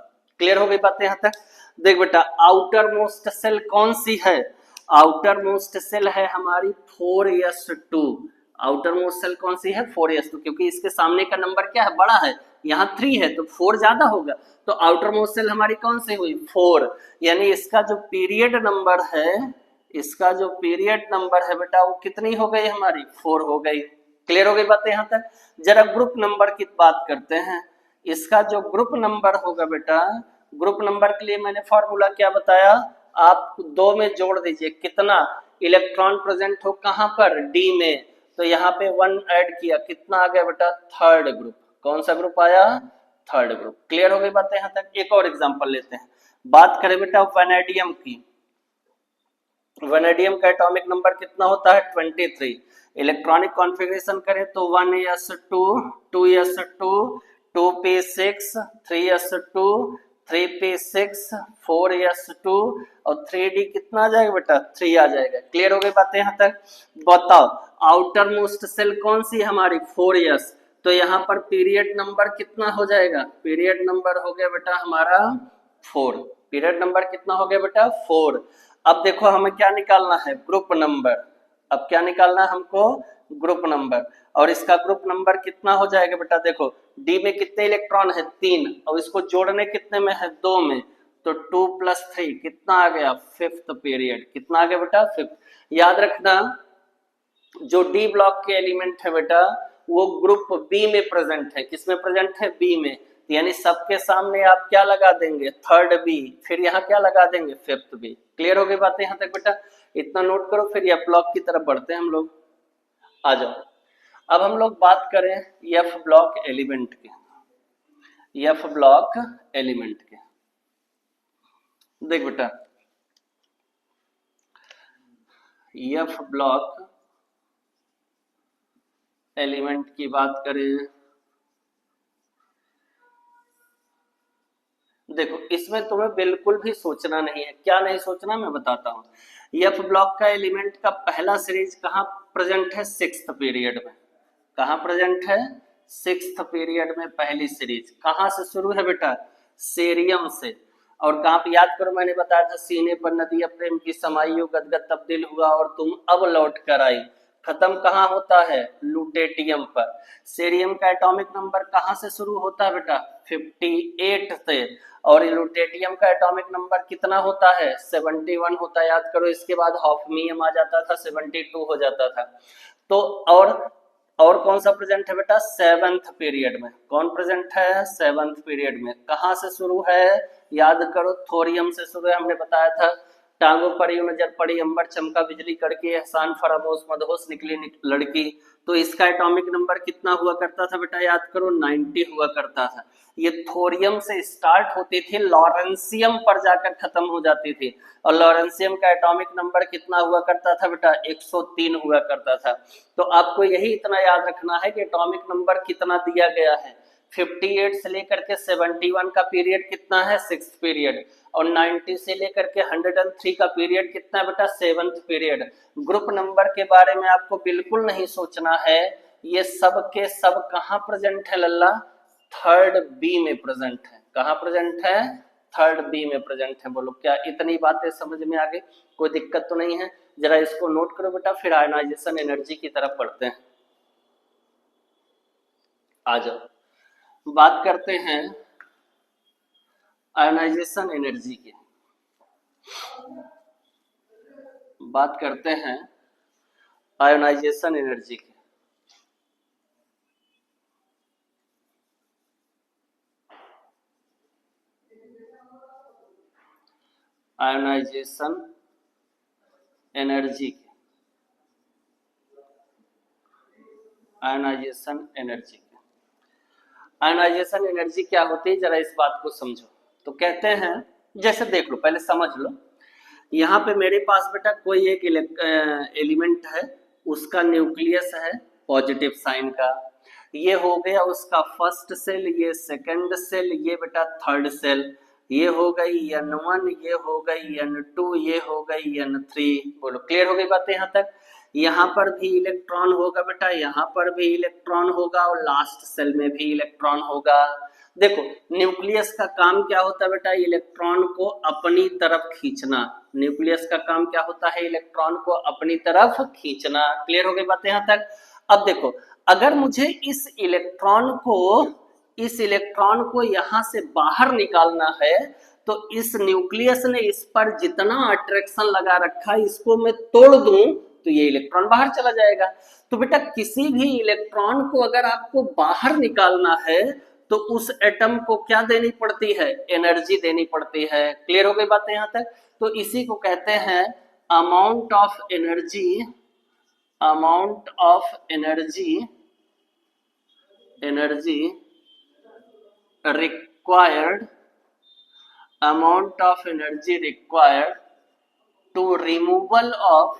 क्लियर हो गई बात यहाँ तक? देख बेटा आउटर मोस्ट सेल कौन सी है, आउटर मोस्ट सेल है हमारी 4s2। आउटर मोस्ट सेल कौन सी है 4s2, क्योंकि इसके सामने का नंबर क्या है बड़ा है, यहाँ 3 है तो 4 ज्यादा होगा, तो आउटर मोस्ट सेल हमारी कौन सी हुई 4। यानी इसका जो पीरियड नंबर है, इसका जो पीरियड नंबर है बेटा वो कितनी हो गई हमारी 4 हो गई। क्लियर हो गई बात यहाँ तक? जरा ग्रुप नंबर की बात करते हैं। इसका जो ग्रुप नंबर होगा बेटा, ग्रुप नंबर के लिए मैंने फॉर्मूला क्या बताया, आप 2 में जोड़ दीजिए कितना इलेक्ट्रॉन प्रेजेंट हो कहां पर डी में, तो यहाँ पे 1 ऐड किया, कितना आ गया बेटा थर्ड ग्रुप। कौन सा ग्रुप आया? Third group. क्लियर हो गई बात यहाँ तक? एक और एग्जांपल लेते हैं, बात करें बेटा वैनेडियम की। वैनेडियम का एटॉमिक नंबर कितना होता है 23। इलेक्ट्रॉनिक कॉन्फ़िगरेशन करें तो 1s2 2s2 2p6 3s2 3p6 4s2 और 3d कितना आ जाएगा बेटा 3 आ जाएगा। क्लियर हो गई बातें यहाँ तक? बताओ आउटर मोस्ट सेल कौन सी हमारी 4s, तो यहाँ पर पीरियड नंबर कितना हो जाएगा, पीरियड नंबर हो गया बेटा हमारा 4। पीरियड नंबर कितना हो गया बेटा 4। अब देखो हमें क्या निकालना है ग्रुप नंबर, अब क्या निकालना है हमको ग्रुप नंबर, और इसका ग्रुप नंबर कितना हो जाएगा बेटा, देखो डी में कितने इलेक्ट्रॉन है 3 और इसको जोड़ने कितने में है 2 में, तो 2 + 3 कितना आ गया 5th पीरियड। कितना आ गया बेटा 5th। याद रखना जो डी ब्लॉक के एलिमेंट है बेटा वो ग्रुप बी में प्रेजेंट है। किसमें प्रेजेंट है? बी में, यानी सबके सामने आप क्या लगा देंगे थर्ड बी, फिर यहाँ क्या लगा देंगे 5th बी। क्लियर हो गई बातें यहाँ तक बेटा? इतना नोट करो, फिर एफ ब्लॉक की तरफ बढ़ते हैं हम लोग। आ जाओ अब हम लोग बात करें एफ ब्लॉक एलिमेंट के, एफ ब्लॉक एलिमेंट के। देख बेटा एफ ब्लॉक एलिमेंट की बात करें, देखो इसमें तुम्हें बिल्कुल भी सोचना नहीं है। क्या नहीं सोचना मैं बताता हूँ। एफ ब्लॉक का एलिमेंट का पहला सीरीज कहाँ प्रेजेंट है 6th पीरियड में। कहाँ प्रेजेंट है 6th पीरियड में पहली सीरीज। कहाँ से शुरू है बेटा सेरियम से, और कहाँ पे याद करो मैंने बताया था सीने पर नदिया प्रेम की समाई हो गदगद तब्दील हुआ और तुम अब लौट कर आई। खत्म कहाँ होता है लुटेटियम पर। सेरियम का एटॉमिक नंबर कहाँ से शुरू होता है बेटा 58 से, और लुटेटियम का एटॉमिक नंबर कितना होता है 71 होता है। याद करो इसके बाद हॉफनियम आ जाता था 72 हो जाता था। तो और कौन सा प्रेजेंट है बेटा 7th पीरियड में। कौन प्रेजेंट है 7th पीरियड में। कहाँ से शुरू है याद करो थोरियम से शुरू है। हमने बताया था टांगों पर यूं नजर पड़ी अंबर चमका बिजली कड़की एहसान फरामोश मदहोश निकली लड़की। तो इसका एटॉमिक नंबर कितना हुआ करता था बेटा याद करो 90 हुआ करता था। ये थोरियम से स्टार्ट होती थी लॉरेंसियम पर जाकर खत्म हो जाती थी, और लॉरेंसियम का एटॉमिक नंबर कितना हुआ करता था बेटा 103 हुआ करता था। तो आपको यही इतना याद रखना है कि एटॉमिक नंबर कितना दिया गया है 58 से लेकर के 71 का पीरियड कितना है 6th पीरियड, और 90 से लेकर के 103 का पीरियड कितना है बेटा 7th पीरियड। ग्रुप नंबर के बारे में आपको बिल्कुल नहीं सोचना है, ये सब के सब कहाँ प्रेजेंट है लल्ला थर्ड बी में प्रेजेंट है। कहाँ प्रेजेंट है थर्ड बी में प्रेजेंट है। बोलो क्या इतनी बातें समझ में आ गई? कोई दिक्कत तो नहीं है? जरा इसको नोट करो बेटा, फिर आयनाइजेशन एनर्जी की तरफ बढ़ते हैं। आ जाओ बात करते हैं आयनाइजेशन एनर्जी की। बात करते हैं आयोनाइजेशन एनर्जी की। आयोनाइजेशन एनर्जी की, आयोनाइजेशन एनर्जी की, आयोनाइजेशन एनर्जी क्या होती है, जरा इस बात को समझो। तो कहते हैं, जैसे देख लो, पहले समझ लो, यहाँ पे मेरे पास बेटा कोई एक एलिमेंट है, उसका न्यूक्लियस है पॉजिटिव साइन का, ये हो गया उसका फर्स्ट सेल, ये सेकंड सेल, ये बेटा थर्ड सेल, ये हो गई N1, ये हो गई N2, ये हो गई N3। बोलो क्लियर हो गई बातें यहाँ तक? यहाँ पर भी इलेक्ट्रॉन होगा बेटा, यहाँ पर भी इलेक्ट्रॉन होगा, और लास्ट सेल में भी इलेक्ट्रॉन होगा। देखो न्यूक्लियस का काम क्या होता है बेटा, इलेक्ट्रॉन को अपनी तरफ खींचना। न्यूक्लियस का काम क्या होता है, इलेक्ट्रॉन को अपनी तरफ खींचना। क्लियर हो गई बातें यहाँ तक? अब देखो, अगर मुझे इस इलेक्ट्रॉन को यहां से बाहर निकालना है, तो इस न्यूक्लियस ने इस पर जितना अट्रैक्शन लगा रखा है, इसको मैं तोड़ दूं तो ये इलेक्ट्रॉन बाहर चला जाएगा। तो बेटा किसी भी इलेक्ट्रॉन को अगर आपको बाहर निकालना है, तो उस एटम को क्या देनी पड़ती है, एनर्जी देनी पड़ती है। क्लियर हो गई बातें यहां तक? तो इसी को कहते हैं amount of energy, amount of energy required, amount of energy required to removal of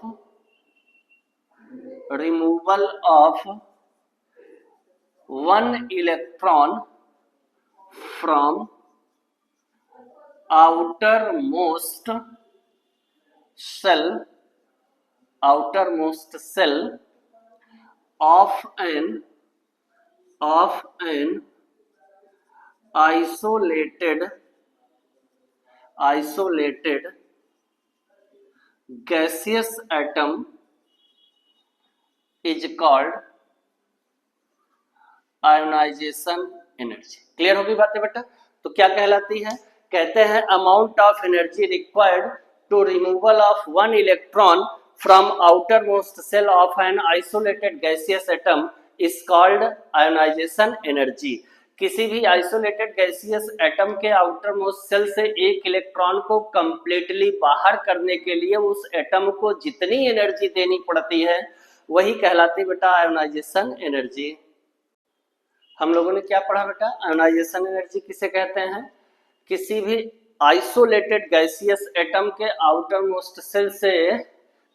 one electron from outermost cell of an isolated gaseous atom is called ionization energy। Clear होगी बातें बेटा? तो क्या कहलाती है, कहते हैं amount of energy required to removal of one electron from outermost shell of an isolated gaseous atom is called ionisation energy. किसी भी आइसोलेटेड गैसियस एटम के आउटर मोस्ट सेल से एक इलेक्ट्रॉन को कंप्लीटली बाहर करने के लिए उस एटम को जितनी एनर्जी देनी पड़ती है, वही कहलाती बेटा आयोनाइजेशन एनर्जी। हम लोगों ने क्या पढ़ा बेटा, आयोनाइजेशन एनर्जी किसे कहते हैं, किसी भी आइसोलेटेड गैसियस एटम के आउटर मोस्ट सेल से,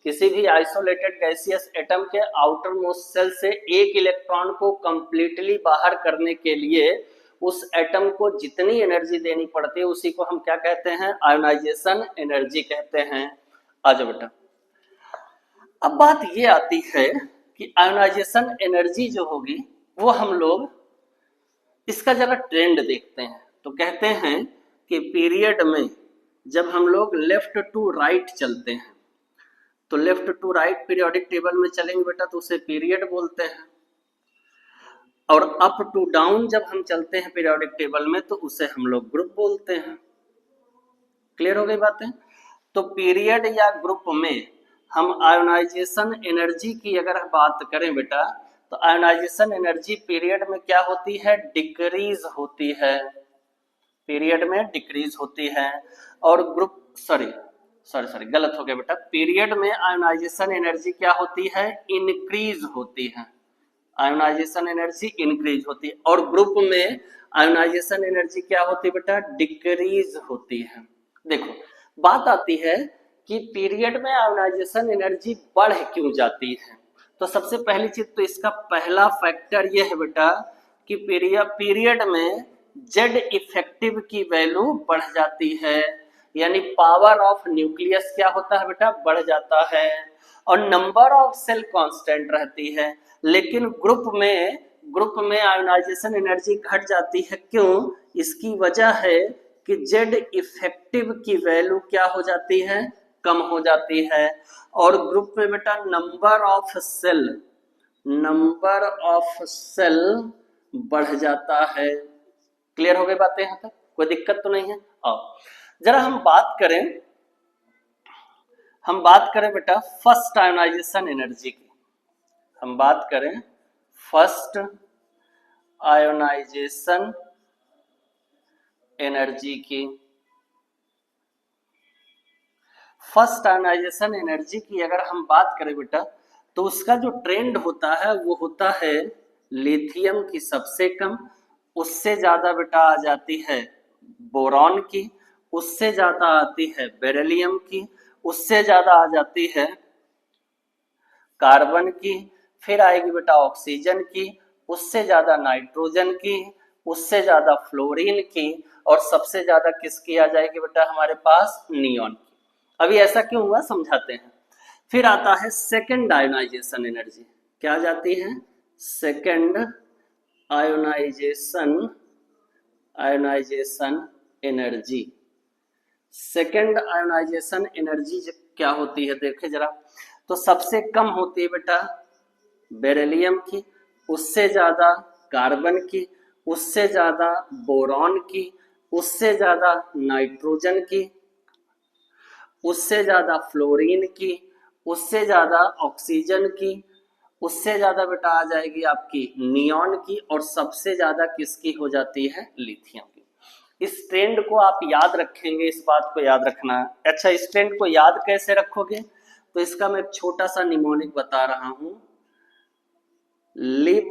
किसी भी आइसोलेटेड गैसियस एटम के आउटर मोस्ट सेल से एक इलेक्ट्रॉन को कंप्लीटली बाहर करने के लिए उस एटम को जितनी एनर्जी देनी पड़ती है, उसी को हम क्या कहते हैं, आयोनाइजेशन एनर्जी कहते हैं। आ जाओ बेटा, अब बात ये आती है कि आयोनाइजेशन एनर्जी जो होगी वो हम लोग इसका जरा ट्रेंड देखते हैं। तो कहते हैं कि पीरियड में जब हम लोग लेफ्ट टू राइट चलते हैं, तो left to right periodic table में चलेंगे बेटा तो उसे पीरियड बोलते हैं, और अप टू डाउन जब हम चलते हैं पीरियोडिक टेबल में तो उसे हम लोग ग्रुप बोलते हैं। क्लियर हो गई बातें? तो पीरियड या ग्रुप में हम आयोनाइजेशन एनर्जी की अगर बात करें बेटा, तो आयोनाइजेशन एनर्जी पीरियड में क्या होती है, डिक्रीज होती है, पीरियड में डिक्रीज होती है। और ग्रुप सॉरी गलत हो गया बेटा, पीरियड में आयोनाइजेशन एनर्जी क्या होती है, इंक्रीज होती है, आयोनाइजेशन एनर्जी इंक्रीज होती है। और ग्रुप में आयोनाइजेशन एनर्जी क्या होती है बेटा, डिक्रीज होती है। देखो बात आती है कि पीरियड में आयोनाइजेशन एनर्जी बढ़ क्यों जाती है, तो सबसे पहली चीज तो इसका पहला फैक्टर यह है बेटा कि पीरियड में जेड इफेक्टिव की वैल्यू बढ़ जाती है, यानी पावर ऑफ न्यूक्लियस क्या होता है बेटा, बढ़ जाता है, और नंबर ऑफ सेल कांस्टेंट रहती है। लेकिन ग्रुप में आयोनाइजेशन एनर्जी घट जाती है। क्यों? इसकी वजह है कि जेड इफेक्टिव की वैल्यू क्या हो जाती है, कम हो जाती है। और ग्रुप में बेटा नंबर ऑफ सेल बढ़ जाता है। क्लियर हो गई बातें यहाँ तक? कोई दिक्कत तो नहीं है? आओ जरा हम बात करें हम बात करें बेटा फर्स्ट आयोनाइजेशन एनर्जी की, हम बात करें फर्स्ट आयोनाइजेशन एनर्जी की। फर्स्ट आयोनाइजेशन एनर्जी की अगर हम बात करें बेटा तो उसका जो ट्रेंड होता है वो होता है लिथियम की सबसे कम, उससे ज्यादा बेटा आ जाती है बोरॉन की, उससे ज्यादा आती है बेरिलियम की, उससे ज्यादा आ जाती है कार्बन की, फिर आएगी बेटा ऑक्सीजन की, उससे ज्यादा नाइट्रोजन की, उससे ज्यादा फ्लोरीन की, और सबसे ज्यादा किसकी आ जाएगी बेटा हमारे पास नियॉन की। अभी ऐसा क्यों हुआ समझाते हैं। फिर आता है सेकंड आयोनाइजेशन एनर्जी, क्या जाती है second ionisation energy. Second ionisation energy क्या होती है देखे जरा, तो सबसे कम होती है बेटा बेरिलियम की, उससे ज्यादा कार्बन की, उससे ज्यादा बोरॉन की, उससे ज्यादा नाइट्रोजन की, उससे ज्यादा फ्लोरीन की, उससे ज्यादा ऑक्सीजन की, उससे ज्यादा बेटा आ जाएगी आपकी नियॉन की, और सबसे ज्यादा किसकी हो जाती है लिथियम की। इस ट्रेंड को आप याद रखेंगे, इस बात को याद रखना। अच्छा इस ट्रेंड को याद कैसे रखोगे, तो इसका मैं एक छोटा सा निमोनिक बता रहा हूं, लिव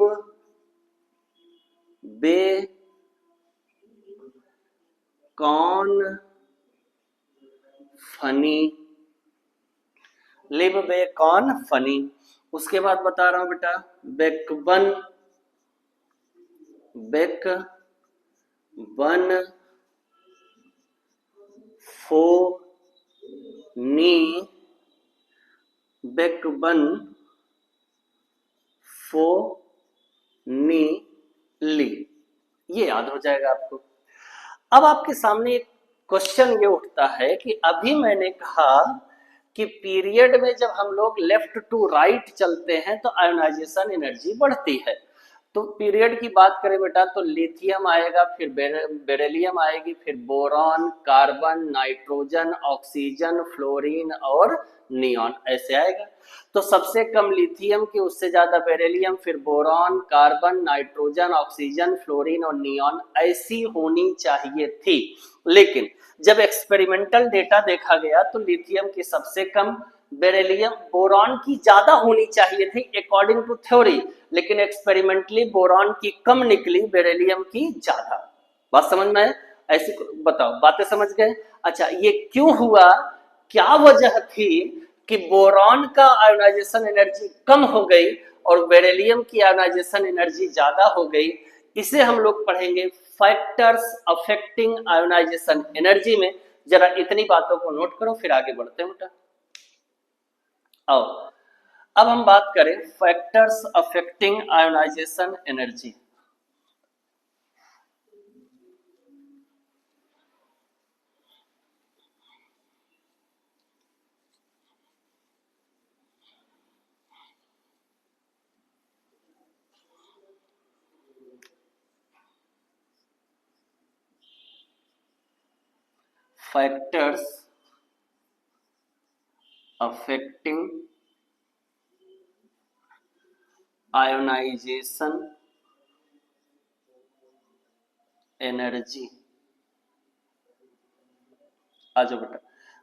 बे कॉन फनी, लिव बे कॉन फनी। उसके बाद बता रहा हूं बेटा बेकवन फो नी, बेकवन फो नी ली, ये याद हो जाएगा आपको। अब आपके सामने एक क्वेश्चन ये उठता है कि अभी मैंने कहा कि पीरियड में जब हम लोग लेफ्ट टू राइट चलते हैं तो आयोनाइजेशन एनर्जी बढ़ती है। तो पीरियड की बात करें बेटा तो लिथियम आएगा, फिर बेरिलियम आएगी, फिर boron, carbon, nitrogen, oxygen, fluorine और नियॉन, ऐसे आएगा। तो सबसे कम लिथियम की, उससे ज्यादा बेरिलियम, फिर boron, carbon, nitrogen, oxygen, fluorine और नियॉन, ऐसी होनी चाहिए थी। लेकिन जब एक्सपेरिमेंटल डेटा देखा गया तो लिथियम की सबसे कम, बेरिलियम बोरॉन की ज्यादा होनी चाहिए थी अकॉर्डिंग टू थ्योरी, लेकिन एक्सपेरिमेंटली बोरॉन की कम निकली, बेरिलियम की ज्यादा। बात समझ में है? ऐसी बताओ, बातें समझ गए? अच्छा ये क्यों हुआ, क्या वजह थी कि बोरॉन का आयोनाइजेशन एनर्जी कम हो गई और बेरिलियम की आयोनाइजेशन एनर्जी ज्यादा हो गई, इसे हम लोग पढ़ेंगे फैक्टर्स अफेक्टिंग आयोनाइजेशन एनर्जी में। जरा इतनी बातों को नोट करो फिर आगे बढ़ते हैं बेटा। आओ अब हम बात करें factors affecting ionisation energy. Factors affecting ionisation energy. आ जाओ बेटा,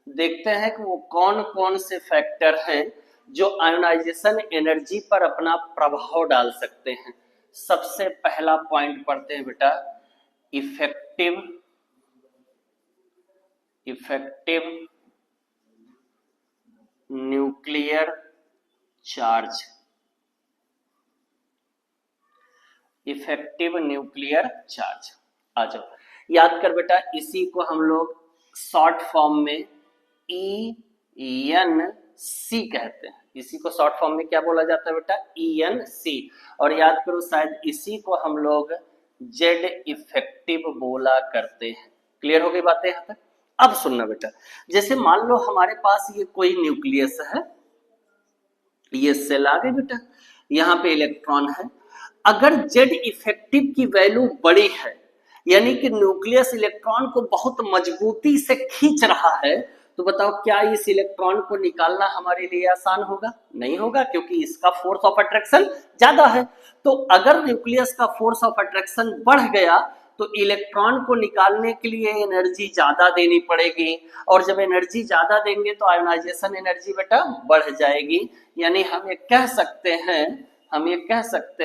देखते हैं कि वो कौन कौन से फैक्टर हैं जो आयोनाइजेशन एनर्जी पर अपना प्रभाव डाल सकते हैं। सबसे पहला पॉइंट पढ़ते हैं बेटा, effective nuclear charge. Effective nuclear charge, आ जाओ याद कर बेटा, इसी को हम लोग शॉर्ट फॉर्म में ENC कहते हैं। इसी को शॉर्ट फॉर्म में क्या बोला जाता है बेटा, ENC। और याद करो शायद इसी को हम लोग जेड इफेक्टिव बोला करते हैं। क्लियर हो गई बातें यहाँ तक? अब सुनना बेटा, जैसे मान लो हमारे पास ये कोई न्यूक्लियस है, ये सेल आ गई बेटा, यहाँ पे इलेक्ट्रॉन है। अगर जेड इफेक्टिव की वैल्यू बड़ी है, यानी कि न्यूक्लियस इलेक्ट्रॉन को बहुत मजबूती से खींच रहा है, तो बताओ क्या इस इलेक्ट्रॉन को निकालना हमारे लिए आसान होगा? नहीं होगा, क्योंकि इसका फोर्स ऑफ अट्रैक्शन ज्यादा है। तो अगर न्यूक्लियस का फोर्स ऑफ अट्रैक्शन बढ़ गया तो इलेक्ट्रॉन को निकालने के लिए एनर्जी ज्यादा देनी पड़ेगी, और जब एनर्जी ज्यादा देंगे तो आयोनाइजेशन एनर्जी बेटा बढ़ जाएगी। यानी हम ये कह सकते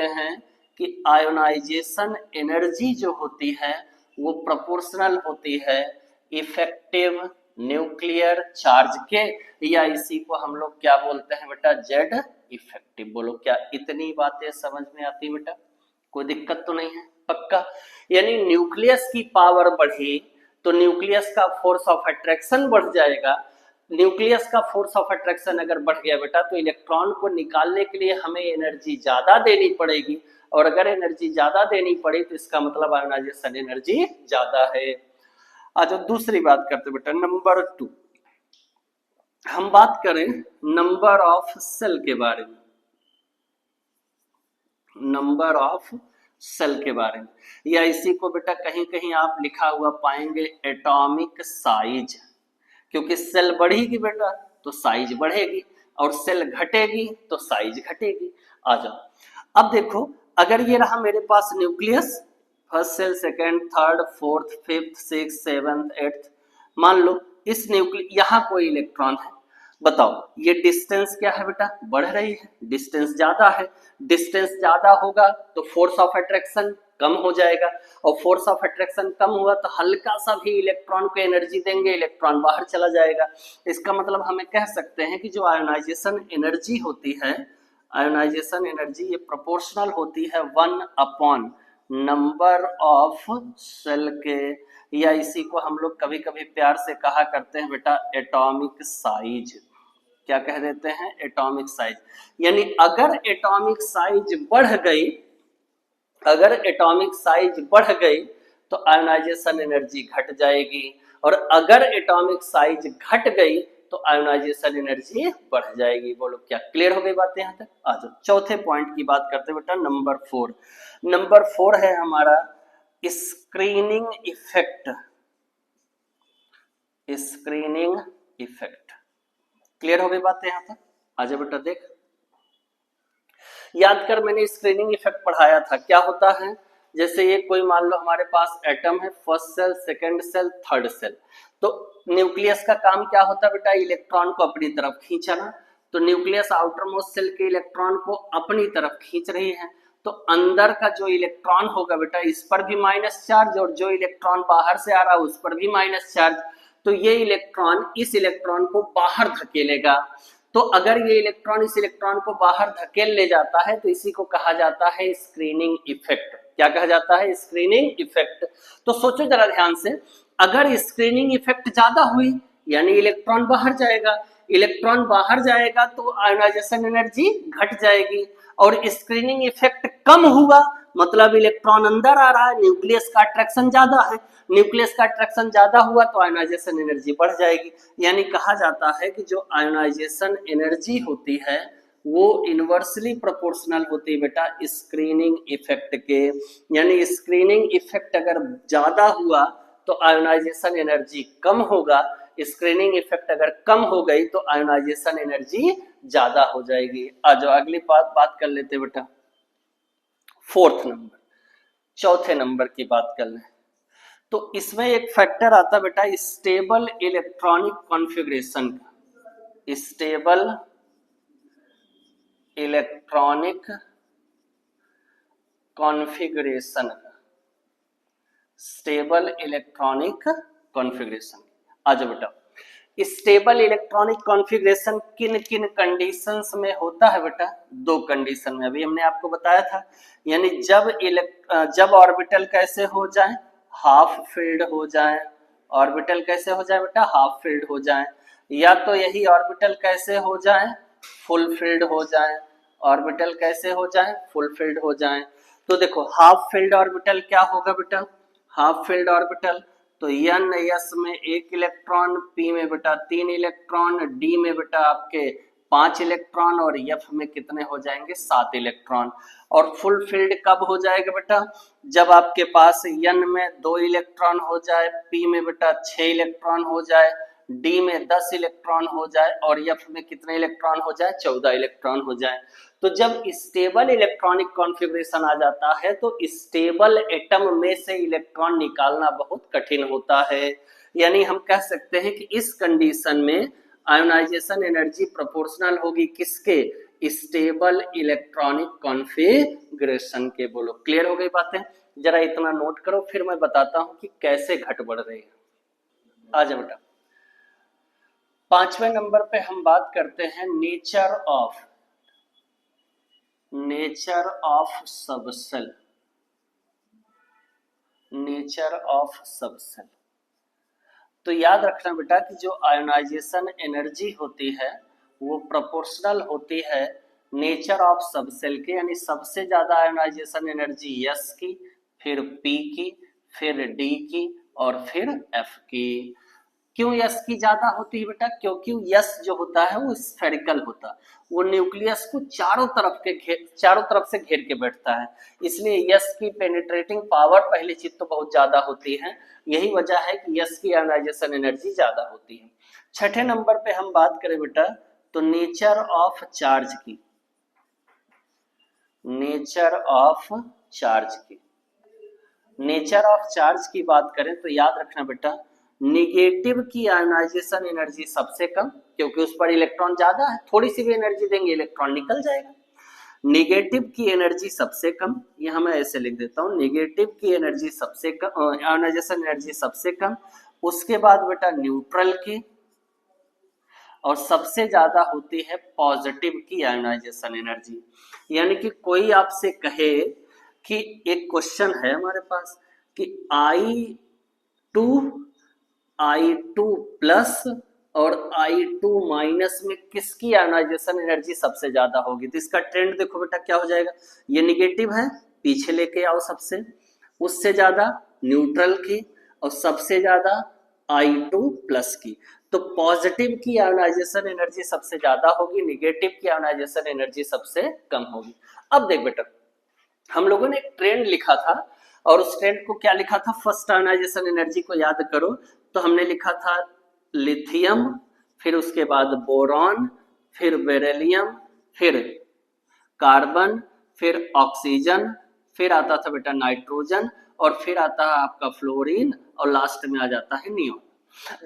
हैं कि आयोनाइजेशन एनर्जी जो होती है वो प्रोपोर्शनल होती है इफेक्टिव न्यूक्लियर चार्ज के, या इसी को हम लोग क्या बोलते हैं बेटा? Z effective. बोलो क्या इतनी बातें समझ में आती बेटा? कोई दिक्कत तो नहीं है? पक्का। यानी न्यूक्लियस की पावर बढ़ी तो न्यूक्लियस का फोर्स ऑफ अट्रैक्शन बढ़ जाएगा। न्यूक्लियस का फोर्स ऑफ अट्रैक्शन अगर बढ़ गया बेटा तो इलेक्ट्रॉन को निकालने के लिए हमें एनर्जी ज्यादा देनी पड़ेगी, और अगर एनर्जी ज्यादा देनी पड़ी तो इसका मतलब आयोनाइजेशन एनर्जी ज्यादा है। आज दूसरी बात करते बेटा, नंबर 2 हम बात करें नंबर ऑफ सेल के बारे में। नंबर ऑफ सेल के बारे में, या इसी को बेटा कहीं कहीं आप लिखा हुआ पाएंगे एटॉमिक साइज, क्योंकि सेल बढ़ेगी बेटा तो साइज बढ़ेगी, और सेल घटेगी तो साइज घटेगी। आ जाओ अब देखो, अगर ये रहा मेरे पास nucleus, first cell, second, third, fourth, fifth, six, seventh, eighth, मान लो इस न्यूक्लियस यहाँ कोई इलेक्ट्रॉन है। बताओ ये डिस्टेंस क्या है बेटा? बढ़ रही है, डिस्टेंस ज्यादा है। डिस्टेंस ज्यादा होगा तो फोर्स ऑफ अट्रैक्शन कम हो जाएगा, और फोर्स ऑफ अट्रैक्शन कम हुआ तो हल्का सा भी इलेक्ट्रॉन को एनर्जी देंगे, इलेक्ट्रॉन बाहर चला जाएगा। इसका मतलब हमें कह सकते हैं कि जो आयोनाइजेशन एनर्जी होती है, आयोनाइजेशन एनर्जी ये प्रोपोर्शनल होती है 1 अपॉन नंबर ऑफ सेल के, या इसी को हम लोग कभी कभी प्यार से कहा करते हैं बेटा एटॉमिक साइज। क्या कह देते हैं? Atomic size. यानी अगर एटॉमिक साइज बढ़ गई, अगर एटॉमिक साइज बढ़ गई तो आयोनाइजेशन एनर्जी घट जाएगी, और अगर एटॉमिक साइज घट गई तो आयोनाइजेशन एनर्जी बढ़ जाएगी। बोलो क्या क्लियर हो गई बात यहाँ तक? आ जाओ चौथे पॉइंट की बात करते बेटा, नंबर 4। नंबर 4 है हमारा screening effect. Screening effect clear हो गई बात यहाँ तक? आजा बेटा देख, याद कर मैंने स्क्रीनिंग इफेक्ट पढ़ाया था। क्या होता है? जैसे ये कोई मान लो हमारे पास एटम है, first shell, second shell, third shell, तो न्यूक्लियस का काम क्या होता है बेटा? इलेक्ट्रॉन को अपनी तरफ खींचना। तो न्यूक्लियस आउटर मोस्ट सेल के इलेक्ट्रॉन को अपनी तरफ खींच रही है, तो अंदर का जो इलेक्ट्रॉन होगा बेटा इस पर भी माइनस चार्ज, और जो इलेक्ट्रॉन बाहर से आ रहा है उस पर भी माइनस चार्ज। तो ये इलेक्ट्रॉन इस इलेक्ट्रॉन को बाहर धकेलेगा। तो अगर ये इलेक्ट्रॉन इस इलेक्ट्रॉन को बाहर धकेल ले जाता है तो इसी को कहा जाता है स्क्रीनिंग इफेक्ट। क्या कहा जाता है? Screening effect. तो सोचो जरा ध्यान से, अगर स्क्रीनिंग इफेक्ट ज्यादा हुई यानी इलेक्ट्रॉन बाहर जाएगा, इलेक्ट्रॉन बाहर जाएगा तो आयोनाइजेशन एनर्जी घट जाएगी, और स्क्रीनिंग इफेक्ट कम हुआ मतलब इलेक्ट्रॉन अंदर आ रहा है, न्यूक्लियस का अट्रैक्शन ज्यादा है, न्यूक्लियस का अट्रैक्शन ज्यादा हुआ तो आयोनाइजेशन एनर्जी बढ़ जाएगी। यानी कहा जाता है कि जो आयोनाइजेशन एनर्जी होती है वो इनवर्सली प्रोपोर्शनल होती है बेटा स्क्रीनिंग इफेक्ट के। यानी स्क्रीनिंग इफेक्ट अगर ज्यादा हुआ तो आयोनाइजेशन एनर्जी कम होगा, स्क्रीनिंग इफेक्ट अगर कम हो गई तो आयोनाइजेशन एनर्जी ज्यादा हो जाएगी। आज अगली बात कर लेते बेटा, फोर्थ नंबर, चौथे नंबर की बात कर लें। तो इसमें एक फैक्टर आता बेटा स्टेबल इलेक्ट्रॉनिक कॉन्फ़िगरेशन का। स्टेबल इलेक्ट्रॉनिक कॉन्फ़िगरेशन का, स्टेबल इलेक्ट्रॉनिक कॉन्फ़िगरेशन। आज बेटा स्टेबल इलेक्ट्रॉनिक कॉन्फ़िगरेशन किन किन कंडीशंस में होता है बेटा? 2 कंडीशन में, अभी हमने आपको बताया था। यानी जब ऑर्बिटल कैसे हो जाए? हाफ फिल्ड हो जाए। ऑर्बिटल कैसे हो जाए बेटा? हाफ फिल्ड हो जाए। या तो यही ऑर्बिटल कैसे हो जाए? फुल फिल्ड हो जाए। ऑर्बिटल कैसे हो जाए? फुल फिल्ड हो जाए। तो देखो हाफ फिल्ड ऑर्बिटल क्या होगा बेटा? हाफ फिल्ड ऑर्बिटल तो एन एस में 1 इलेक्ट्रॉन, पी में बेटा 3 इलेक्ट्रॉन, डी में बेटा आपके 5 इलेक्ट्रॉन, और एफ में कितने हो जाएंगे? 7 इलेक्ट्रॉन। और फुल फील्ड कब हो जाएगा बेटा? जब आपके पास एन में 2 इलेक्ट्रॉन हो जाए, पी में बेटा 6 इलेक्ट्रॉन हो जाए, डी में 10 इलेक्ट्रॉन हो जाए और एफ में कितने इलेक्ट्रॉन हो जाए, 14 इलेक्ट्रॉन हो जाए। तो जब स्टेबल इलेक्ट्रॉनिक कॉन्फ़िगरेशन आ जाता है तो स्टेबल एटम में से इलेक्ट्रॉन निकालना बहुत कठिन होता है। यानी हम कह सकते हैं कि इस कंडीशन में आयोनाइजेशन एनर्जी प्रोपोर्शनल होगी किसके, स्टेबल इलेक्ट्रॉनिक कॉन्फ़िगरेशन के। बोलो क्लियर हो गई बातें? जरा इतना नोट करो, फिर मैं बताता हूं कि कैसे घट बढ़ रही है। आ जाओ बेटा, 5वें नंबर पे हम बात करते हैं nature of subshell. Nature of subshell, तो याद रखना बेटा कि जो आयोनाइजेशन एनर्जी होती है वो प्रोपोर्शनल होती है नेचर ऑफ सबसेल के। यानी सबसे ज्यादा आयोनाइजेशन एनर्जी एस की, फिर पी की, फिर डी की और फिर एफ की। क्यों यस की ज्यादा होती है बेटा? क्योंकि यस जो होता है वो स्फेरिकल होता है, वो न्यूक्लियस को चारों तरफ से घेर के बैठता है, इसलिए यस की पेनिट्रेटिंग पावर पहली चीज तो बहुत ज्यादा होती है। यही वजह है कि यस की आयोनाइजेशन एनर्जी ज्यादा होती है। 6ठे नंबर पे हम बात करें बेटा तो नेचर ऑफ चार्ज की। नेचर ऑफ चार्ज की बात करें तो याद रखना बेटा निगेटिव की आयोनाइजेशन एनर्जी सबसे कम, क्योंकि उस पर इलेक्ट्रॉन ज्यादा है, थोड़ी सी भी एनर्जी देंगे इलेक्ट्रॉन निकल जाएगा। निगेटिव की एनर्जी सबसे कम, यहां मैं ऐसे लिख देता हूं, निगेटिव की एनर्जी सबसे कम, आयोनाइजेशन एनर्जी सबसे कम। उसके बाद बेटा न्यूट्रल की, और सबसे ज्यादा होती है पॉजिटिव की आयोनाइजेशन एनर्जी। यानी कि कोई आपसे कहे कि एक क्वेश्चन है हमारे पास कि I2 प्लस और I2 माइनस में किसकी आयोनाइजेशन एनर्जी सबसे ज्यादा होगी, तो इसका ट्रेंड देखो बेटा क्या हो जाएगा। ये निगेटिव है, पीछे लेके आओ सबसे, उससे ज्यादा न्यूट्रल की और सबसे ज्यादा I2 प्लस की। तो पॉजिटिव की आयोनाइजेशन एनर्जी सबसे ज्यादा होगी, निगेटिव की आयोनाइजेशन एनर्जी सबसे कम होगी। अब देख बेटा, हम लोगों ने एक ट्रेंड लिखा था और उस ट्रेंड को क्या लिखा था, फर्स्ट आयोनाइजेशन एनर्जी को याद करो तो हमने लिखा था लिथियम, फिर उसके बाद बोरॉन, फिर बेरिलियम, फिर कार्बन, फिर ऑक्सीजन, फिर आता था बेटा नाइट्रोजन, और फिर आता है आपका फ्लोरीन, और लास्ट में आ जाता है नियोन।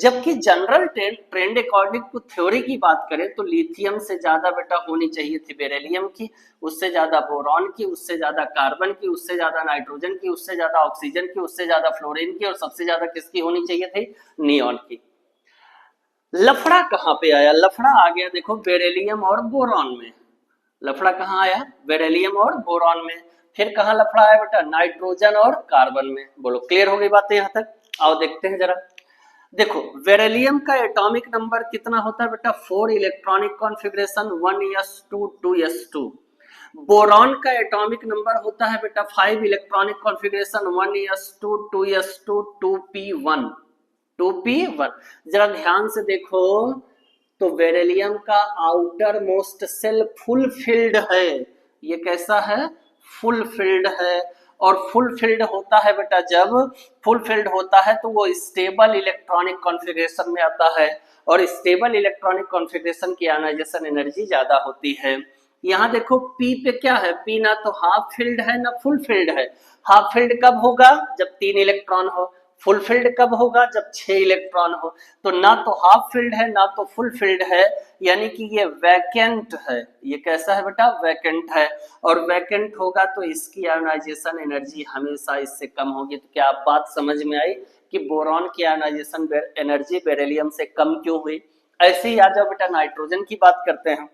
जबकि general trend according to theory की बात करें तो लिथियम से ज्यादा बेटा होनी चाहिए थी बेरिलियम की, उससे ज्यादा बोरॉन की, उससे ज्यादा कार्बन की, उससे ज्यादा नाइट्रोजन की, उससे ज्यादा ऑक्सीजन की, उससे ज्यादा फ्लोरीन की, और सबसे ज्यादा किसकी होनी चाहिए थी, नियोन की। लफड़ा कहां पे आया, लफड़ा आ गया देखो बेरिलियम और बोरॉन में। लफड़ा कहां आया, बेरिलियम और बोरॉन में। फिर कहां लफड़ा आया बेटा, नाइट्रोजन और कार्बन में। बोलो क्लियर हो गई बातें यहां तक? आओ देखते हैं जरा। देखो बेरिलियम का एटॉमिक नंबर कितना होता है बेटा, 4 electronic configuration 1s2 2s2। Boron का एटॉमिक नंबर होता है बेटा 5 electronic configuration 1s2 2s2 2p1 2p1। जरा ध्यान से देखो तो बेरिलियम का outer most shell full filled है, ये कैसा है, फुल फिल्ड है। और फुल फिल्ड होता है बेटा, जब फुल फिल्ड होता है तो वो स्टेबल इलेक्ट्रॉनिक कॉन्फ़िगरेशन में आता है, और स्टेबल इलेक्ट्रॉनिक कॉन्फ़िगरेशन की आयोनाइजेशन एनर्जी ज्यादा होती है। यहाँ देखो P पे क्या है, P ना तो हाफ फिल्ड है ना फुल फिल्ड है। हाफ फिल्ड कब होगा, जब 3 इलेक्ट्रॉन हो। फुल फिल्ड कब होगा, जब 6 इलेक्ट्रॉन हो। तो ना तो हाफ फिल्ड है ना तो फुल फिल्ड है, यानी कि ये वैकेंट है। ये कैसा है बेटा, वैकेंट है। और वैकेंट होगा तो इसकी आयोनाइजेशन एनर्जी हमेशा इससे कम होगी। तो क्या आप बात समझ में आई कि बोरॉन की आयोनाइजेशन एनर्जी बेरिलियम से कम क्यों हुई? ऐसे ही आ जाओ बेटा नाइट्रोजन की बात करते हैं।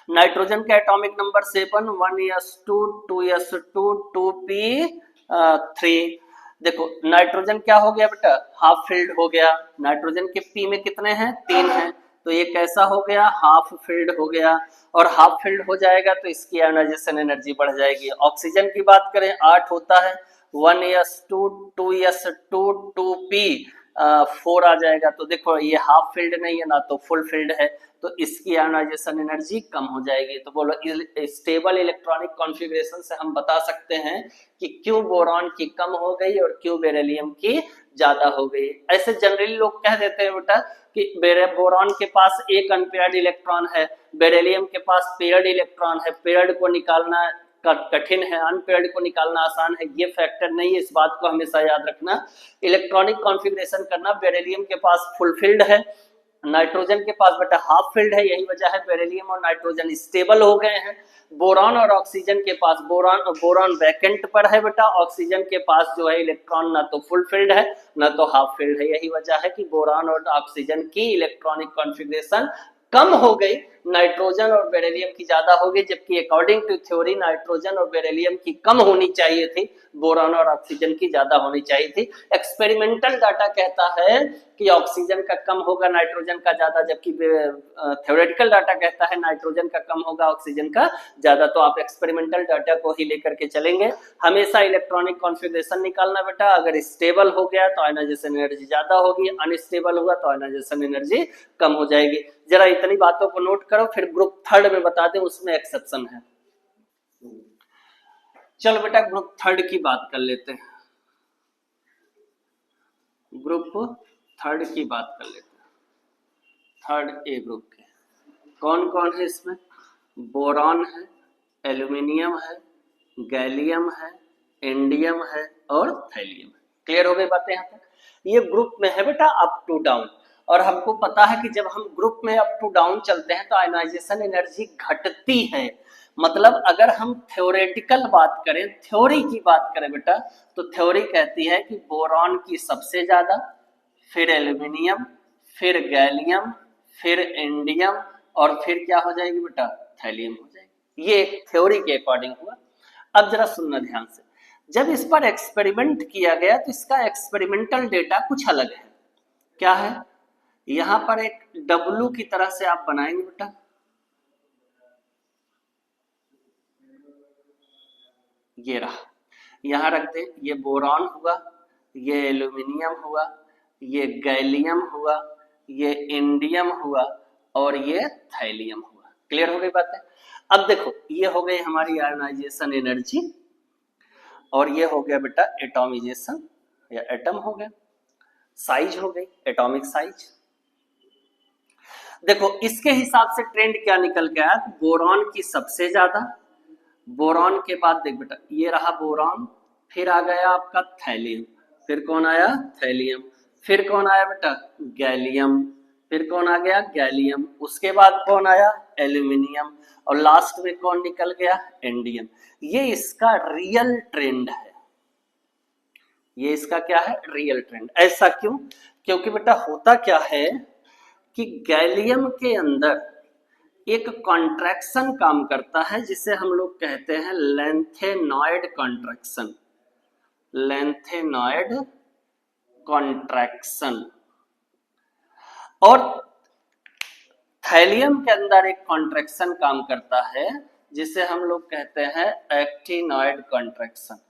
नाइट्रोजन का atomic number 7 1s2 2s2 2p3। देखो नाइट्रोजन क्या हो गया बेटा, हाफ फिल्ड हो गया। नाइट्रोजन के पी में कितने हैं, 3 हैं, तो ये कैसा हो गया, हाफ फिल्ड हो गया। और हाफ फिल्ड हो जाएगा तो इसकी आयोनाइजेशन एनर्जी बढ़ जाएगी। ऑक्सीजन की बात करें 8 होता है, 1s2 2s2 2p 4 आ जाएगा। तो देखो ये हाफ फील्ड नहीं है ना तो फुल फील्ड है, तो इसकी आयोनाइजेशन एनर्जी कम हो जाएगी। तो बोलो स्टेबल इलेक्ट्रॉनिक कॉन्फ़िगरेशन से हम बता सकते हैं कि क्यों बोरॉन की कम हो गई और क्यों बेरिलियम की ज्यादा हो गई। ऐसे जनरली लोग कह देते हैं बेटा कि बोरॉन के पास एक अनपेयर्ड इलेक्ट्रॉन है, बेरिलियम के पास पेयर्ड इलेक्ट्रॉन है, पेयर्ड को निकालना कठिन है, अनपेयर्ड को निकालना आसान है। ये फैक्टर नहीं है, इस बात को हमेशा याद रखना। इलेक्ट्रॉनिक कॉन्फ़िगरेशन करना, बेरिलियम के पास फुल फील्ड है, नाइट्रोजन के पास बेटा हाफ फील्ड है, यही वजह है बेरिलियम और नाइट्रोजन स्टेबल हो गए हैं। बोरॉन और ऑक्सीजन के पास बोरॉन वैकेंट पर है बेटा, ऑक्सीजन के पास जो है इलेक्ट्रॉन ना तो फुल फील्ड है ना तो हाफ फील्ड है। यही वजह है कि बोरॉन और ऑक्सीजन की इलेक्ट्रॉनिक कॉन्फ़िगरेशन कम हो गई, नाइट्रोजन और बेरिलियम की ज्यादा हो गई, जबकि अकॉर्डिंग टू थ्योरी नाइट्रोजन और बेरिलियम की कम होनी चाहिए थी, बोरॉन और ऑक्सीजन की ज्यादा होनी चाहिए थी। एक्सपेरिमेंटल डाटा कहता है कि ऑक्सीजन का कम होगा नाइट्रोजन का ज्यादा, जबकि थ्योरेटिकल डाटा कहता है नाइट्रोजन का कम होगा ऑक्सीजन का ज्यादा। तो आप एक्सपेरिमेंटल डाटा को ही लेकर के चलेंगे। हमेशा इलेक्ट्रॉनिक कॉन्फ़िगरेशन निकालना बेटा, अगर स्टेबल हो गया तो आयनाइजेशन एनर्जी ज्यादा होगी, अनस्टेबल हुआ तो आयनाइजेशन एनर्जी कम हो जाएगी। जरा इतनी बातों को नोट करो, फिर ग्रुप थर्ड में बता दें, उसमें एक्सेप्शन है। चलो बेटा ग्रुप थर्ड की बात कर लेते हैं, ग्रुप थर्ड की बात कर लेते हैं। थर्ड ए ग्रुप के कौन कौन है इसमें? बोरॉन है, एल्यूमिनियम है, गैलियम है, इंडियम है और थैलियम है। क्लियर हो गई बातें यहाँ तक? ये ग्रुप में है बेटा अप टू डाउन, और हमको पता है कि जब हम ग्रुप में अप टू डाउन चलते हैं तो आयनाइजेशन एनर्जी घटती है। मतलब अगर हम थ्योरेटिकल बात करें, थ्योरी की बात करें बेटा, तो थ्योरी कहती है कि बोरॉन की सबसे ज्यादा, फिर एल्यूमिनियम, फिर गैलियम, फिर इंडियम और फिर क्या हो जाएगी बेटा? थैलियम हो जाएगी। ये थ्योरी के अकॉर्डिंग हुआ। अब जरा सुनना ध्यान से, जब इस पर एक्सपेरिमेंट किया गया तो इसका एक्सपेरिमेंटल डेटा कुछ अलग है। क्या है? यहां पर एक डब्लू की तरह से आप बनाएंगे बेटा, ये रहा, यहां रख दे। ये बोरॉन हुआ, ये एल्यूमिनियम हुआ, ये गैलियम हुआ, ये इंडियम हुआ और ये थैलियम हुआ। क्लियर हो गई बात है? अब देखो ये हो गई हमारी आयनाइजेशन एनर्जी और ये हो गया बेटा एटॉमिजेशन या एटम हो गया, साइज हो गई एटॉमिक साइज। देखो इसके हिसाब से ट्रेंड क्या निकल के आया? बोरॉन की सबसे ज्यादा, बोरॉन के बाद देख बेटा ये रहा बोरॉन, फिर आ गया आपका थैलियम, फिर कौन आया? थैलियम, फिर कौन आया बेटा? गैलियम, फिर कौन आ गया? गैलियम, उसके बाद कौन आया? एल्यूमिनियम, और लास्ट में कौन निकल गया? इंडियम। ये इसका रियल ट्रेंड है, ये इसका क्या है? Real trend. ऐसा क्यों? क्योंकि बेटा होता क्या है कि गैलियम के अंदर एक कॉन्ट्रैक्शन काम करता है जिसे हम लोग कहते हैं लेंथेनॉइड कॉन्ट्रैक्शन, लेंथेनॉइड कॉन्ट्रैक्शन। और थैलियम के अंदर एक कॉन्ट्रैक्शन काम करता है जिसे हम लोग कहते हैं एक्टिनॉइड कॉन्ट्रैक्शन,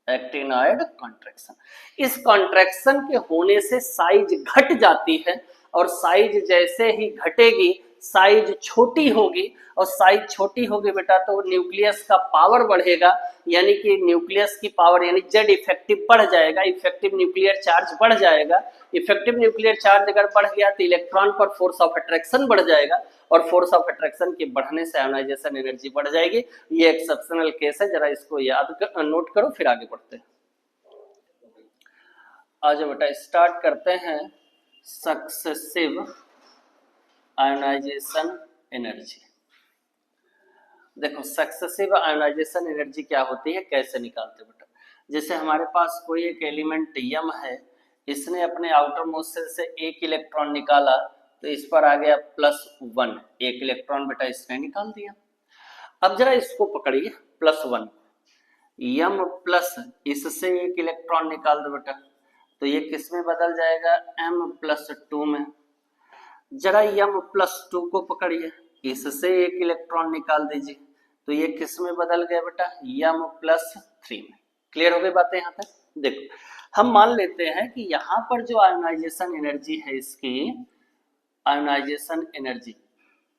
एक्टिनॉइड कॉन्ट्रैक्शन। इस कॉन्ट्रैक्शन के होने से साइज घट जाती है, और साइज जैसे ही घटेगी साइज छोटी होगी, और साइज छोटी होगी बेटा तो न्यूक्लियस का पावर बढ़ेगा, यानी कि न्यूक्लियस की पावर यानी जेड इफेक्टिव बढ़ जाएगा, इफेक्टिव न्यूक्लियर चार्ज बढ़ जाएगा। इफेक्टिव न्यूक्लियर चार्ज अगर बढ़ गया तो इलेक्ट्रॉन पर फोर्स ऑफ अट्रैक्शन बढ़ जाएगा, और फोर्स ऑफ अट्रैक्शन के बढ़ने से आयोनाइजेशन एनर्जी बढ़ जाएगी। ये एक्सेप्शनल केस है, जरा इसको याद कर नोट करो फिर आगे बढ़ते हैं। आज बेटा स्टार्ट करते हैं सक्सेसिव आयोनाइजेशन एनर्जी। देखो सक्सेसिव आयोनाइजेशन एनर्जी क्या होती है, कैसे निकालते बेटा? जैसे हमारे पास कोई एक एलिमेंट यम है, इसने अपने आउटर मोस्ट से एक इलेक्ट्रॉन निकाला तो इस पर आ गया +1, एक इलेक्ट्रॉन बेटा इसने निकाल दिया। अब जरा इसको पकड़िए +1, यम प्लस इससे एक इलेक्ट्रॉन निकाल दो बेटा, तो ये किस में बदल जाएगा? M+2 में। जरा M+2 को पकड़िए, इससे एक इलेक्ट्रॉन निकाल दीजिए, तो ये किस में बदल गया बेटा? M+3 में। क्लियर हो गई बातें यहाँ तक? देखो हम मान लेते हैं कि यहाँ पर जो आयोनाइजेशन एनर्जी है इसकी, आयोनाइजेशन एनर्जी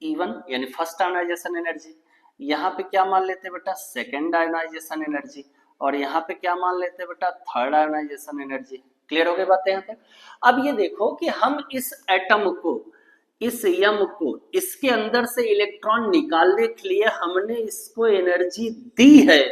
E1 यानी फर्स्ट आयोनाइजेशन एनर्जी, यहाँ पे क्या मान लेते हैं बेटा सेकेंड आयोनाइजेशन एनर्जी, और यहाँ पे क्या मान लेते हैं बेटा थर्ड आयोनाइजेशन एनर्जी। क्लियर हो गई बातें यहाँ पे। अब ये देखो कि हम इस एटम को, इस यम को, इसके अंदर से इलेक्ट्रॉन निकालने के लिए हमने इसको एनर्जी दी है।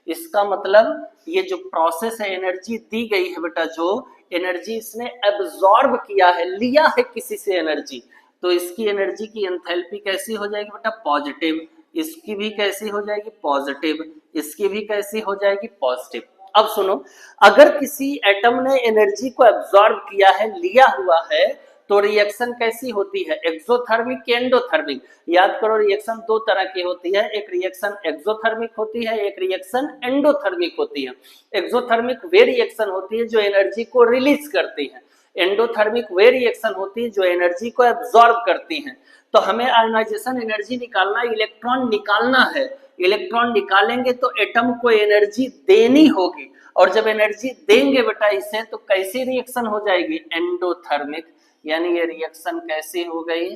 इसका मतलब ये जो प्रोसेस है, एनर्जी दी गई है बेटा, जो एनर्जी इसने एब्जॉर्ब किया है, लिया है किसी से एनर्जी, तो इसकी एनर्जी की एंथैल्पी कैसी हो जाएगी बेटा पॉजिटिव, इसकी भी कैसी हो जाएगी पॉजिटिव, इसकी भी कैसी हो जाएगी पॉजिटिव। अब सुनो, अगर किसी एटम ने एनर्जी को एब्जॉर्ब किया है, लिया हुआ है, तो रिएक्शन कैसी होती है, एक्सोथर्मिक की एंडोथर्मिक। याद करो रिएक्शन दो तरह की होती है, एक रिएक्शन एक्सोथर्मिक होती है, एक रिएक्शन एंडोथर्मिक होती है। एक्सोथर्मिक वे रिएक्शन होती है जो एनर्जी को रिलीज करती है, एंडोथर्मिक वे रिएक्शन होती है जो एनर्जी को एब्जॉर्ब करती है। तो हमें आयोनाइजेशन एनर्जी निकालना, इलेक्ट्रॉन निकालना है। इलेक्ट्रॉन निकालेंगे तो एटम को एनर्जी देनी होगी, और जब एनर्जी देंगे बेटा इसे, तो कैसी रिएक्शन हो जाएगी एंडोथर्मिक, यानी ये रिएक्शन कैसी हो गई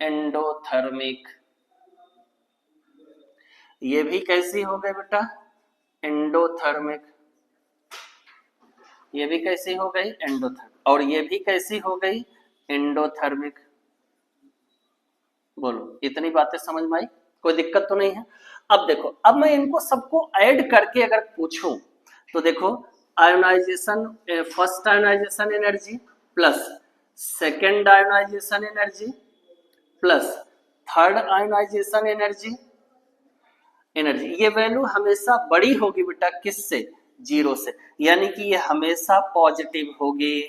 एंडोथर्मिक। ये भी कैसी हो गई बेटा एंडोथर्मिक, ये भी कैसी हो गई एंडोथर्मिक, और ये भी कैसी हो गई एंडोथर्मिक। बोलो इतनी बातें समझ में आई, कोई दिक्कत तो नहीं है। अब देखो, अब मैं इनको सबको ऐड करके अगर पूछूं तो देखो ionisation, first ionisation energy plus second ionisation energy plus third ionisation energy, ये वैल्यू हमेशा बड़ी होगी बेटा किससे, जीरो से, यानी कि ये हमेशा पॉजिटिव होगी।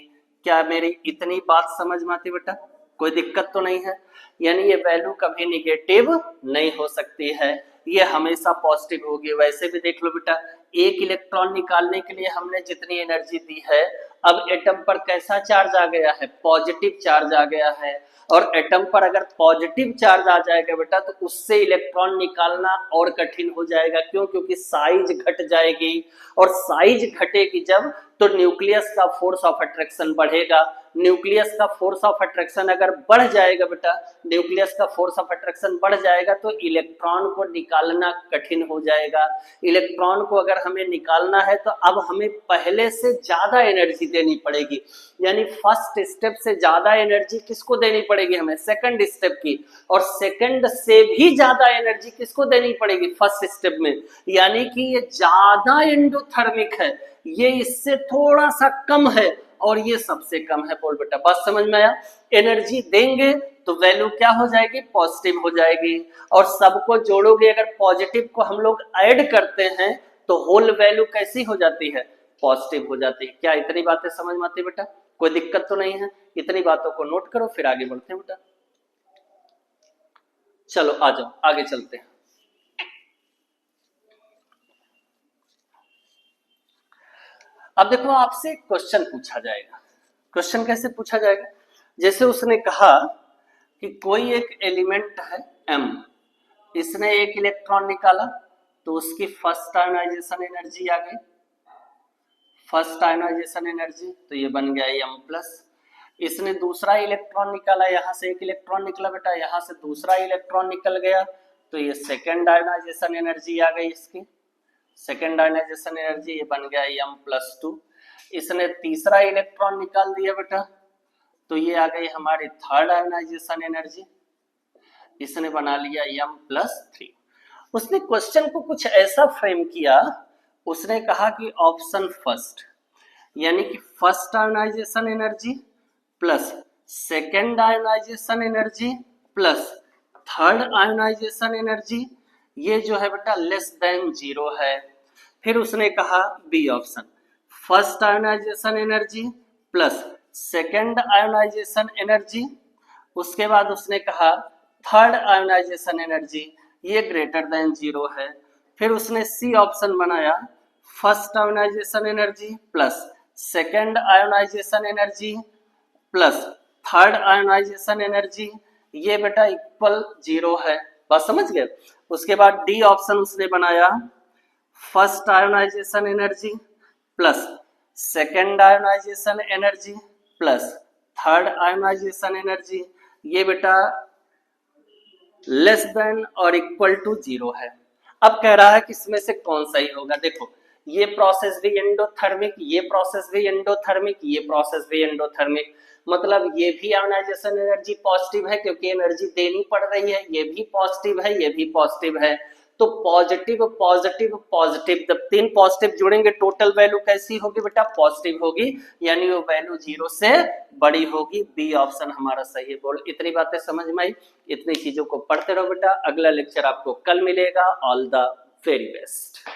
क्या मेरी इतनी बात समझ में आती बेटा, कोई दिक्कत तो नहीं है। यानी ये वैल्यू कभी निगेटिव नहीं हो सकती है, ये हमेशा पॉजिटिव होगी। वैसे भी देख लो बेटा, एक इलेक्ट्रॉन निकालने के लिए हमने जितनी एनर्जी दी है, अब एटम पर कैसा चार्ज आ गया है, पॉजिटिव चार्ज आ गया है, और एटम पर अगर पॉजिटिव चार्ज आ जाएगा बेटा तो उससे इलेक्ट्रॉन निकालना और कठिन हो जाएगा। क्यों? क्योंकि साइज घट जाएगी, और साइज घटेगी जब, तो न्यूक्लियस का फोर्स ऑफ अट्रैक्शन बढ़ेगा। न्यूक्लियस का फोर्स ऑफ अट्रैक्शन अगर बढ़ जाएगा बेटा, न्यूक्लियस का फोर्स ऑफ अट्रैक्शन बढ़ जाएगा तो इलेक्ट्रॉन को निकालना कठिन हो जाएगा। इलेक्ट्रॉन को अगर हमें निकालना है तो अब हमें पहले से ज्यादा एनर्जी देनी पड़ेगी, यानी फर्स्ट स्टेप से ज्यादा एनर्जी किसको देनी पड़ेगी हमें, सेकंड स्टेप की, और सेकंड से भी ज्यादा एनर्जी किसको देनी पड़ेगी, फर्स्ट स्टेप में। यानी कि ये ज्यादा एंडोथर्मिक है, ये इससे थोड़ा सा कम है, और ये सबसे कम है। बोल बेटा बात समझ में आया। एनर्जी देंगे तो वैल्यू क्या हो जाएगी, पॉजिटिव हो जाएगी, और सबको जोड़ोगे, अगर पॉजिटिव को हम लोग ऐड करते हैं तो होल वैल्यू कैसी हो जाती है, पॉजिटिव हो जाती है। क्या इतनी बातें समझ में आती है बेटा, कोई दिक्कत तो नहीं है। इतनी बातों को नोट करो, फिर आगे बढ़ते हैं बेटा। चलो आ जाओ आगे चलते हैं। अब देखो आपसे क्वेश्चन पूछा जाएगा। क्वेश्चन कैसे पूछा जाएगा, जैसे उसने कहा कि कोई एक एलिमेंट है m, इसने एक इलेक्ट्रॉन निकाला तो उसकी फर्स्ट आयोनाइजेशन एनर्जी आ गई, फर्स्ट आयोनाइजेशन एनर्जी, तो ये बन गया m प्लस। इसने दूसरा इलेक्ट्रॉन निकाला, यहां से एक इलेक्ट्रॉन निकला बेटा, यहां से दूसरा इलेक्ट्रॉन निकल गया, तो ये सेकेंड आयोनाइजेशन एनर्जी आ गई इसकी, सेकेंड आयोनाइजेशन एनर्जी, ये बन गया m प्लस 2। इसने तीसरा इलेक्ट्रॉन निकाल दिया बेटा, तो ये आ गई हमारी थर्ड आयोनाइजेशन एनर्जी, इसने बना लिया m प्लस 3। उसने क्वेश्चन को कुछ ऐसा फ्रेम किया, उसने कहा कि ऑप्शन फर्स्ट, यानी कि first ionisation energy plus second ionisation energy plus third ionisation energy, ये जो है बेटा लेस देन जीरो है। फिर उसने कहा B option, first ionisation energy plus second ionisation energy, उसके बाद उसने कहा थर्ड आयोनाइजेशन एनर्जी, ये ग्रेटर देन जीरो है। फिर उसने सी ऑप्शन बनाया, first ionisation energy plus second ionisation energy plus third ionisation energy, ये बेटा इक्वल जीरो है। बात समझ गए। उसके बाद डी ऑप्शन उसने बनाया, first ionisation energy plus second ionisation energy plus third ionisation energy, ये बेटा लेस देन और इक्वल टू 0 है। अब कह रहा है कि इसमें से कौन सा ही होगा। देखो ये प्रोसेस भी एंडोथर्मिक, ये प्रोसेस भी एंडोथर्मिक, ये प्रोसेस भी एंडोथर्मिक, मतलब ये भी आयोनाइजेशन एनर्जी पॉजिटिव है क्योंकि एनर्जी देनी पड़ रही है, ये भी पॉजिटिव है, ये भी पॉजिटिव है। तो पॉजिटिव पॉजिटिव पॉजिटिव, जब तीन पॉजिटिव जुड़ेंगे टोटल वैल्यू कैसी होगी बेटा, पॉजिटिव होगी, यानी वो वैल्यू 0 से बड़ी होगी। बी ऑप्शन हमारा सही है। बोल इतनी बातें समझ में आई, इतनी चीजों को पढ़ते रहो बेटा। अगला लेक्चर आपको कल मिलेगा। All the very best.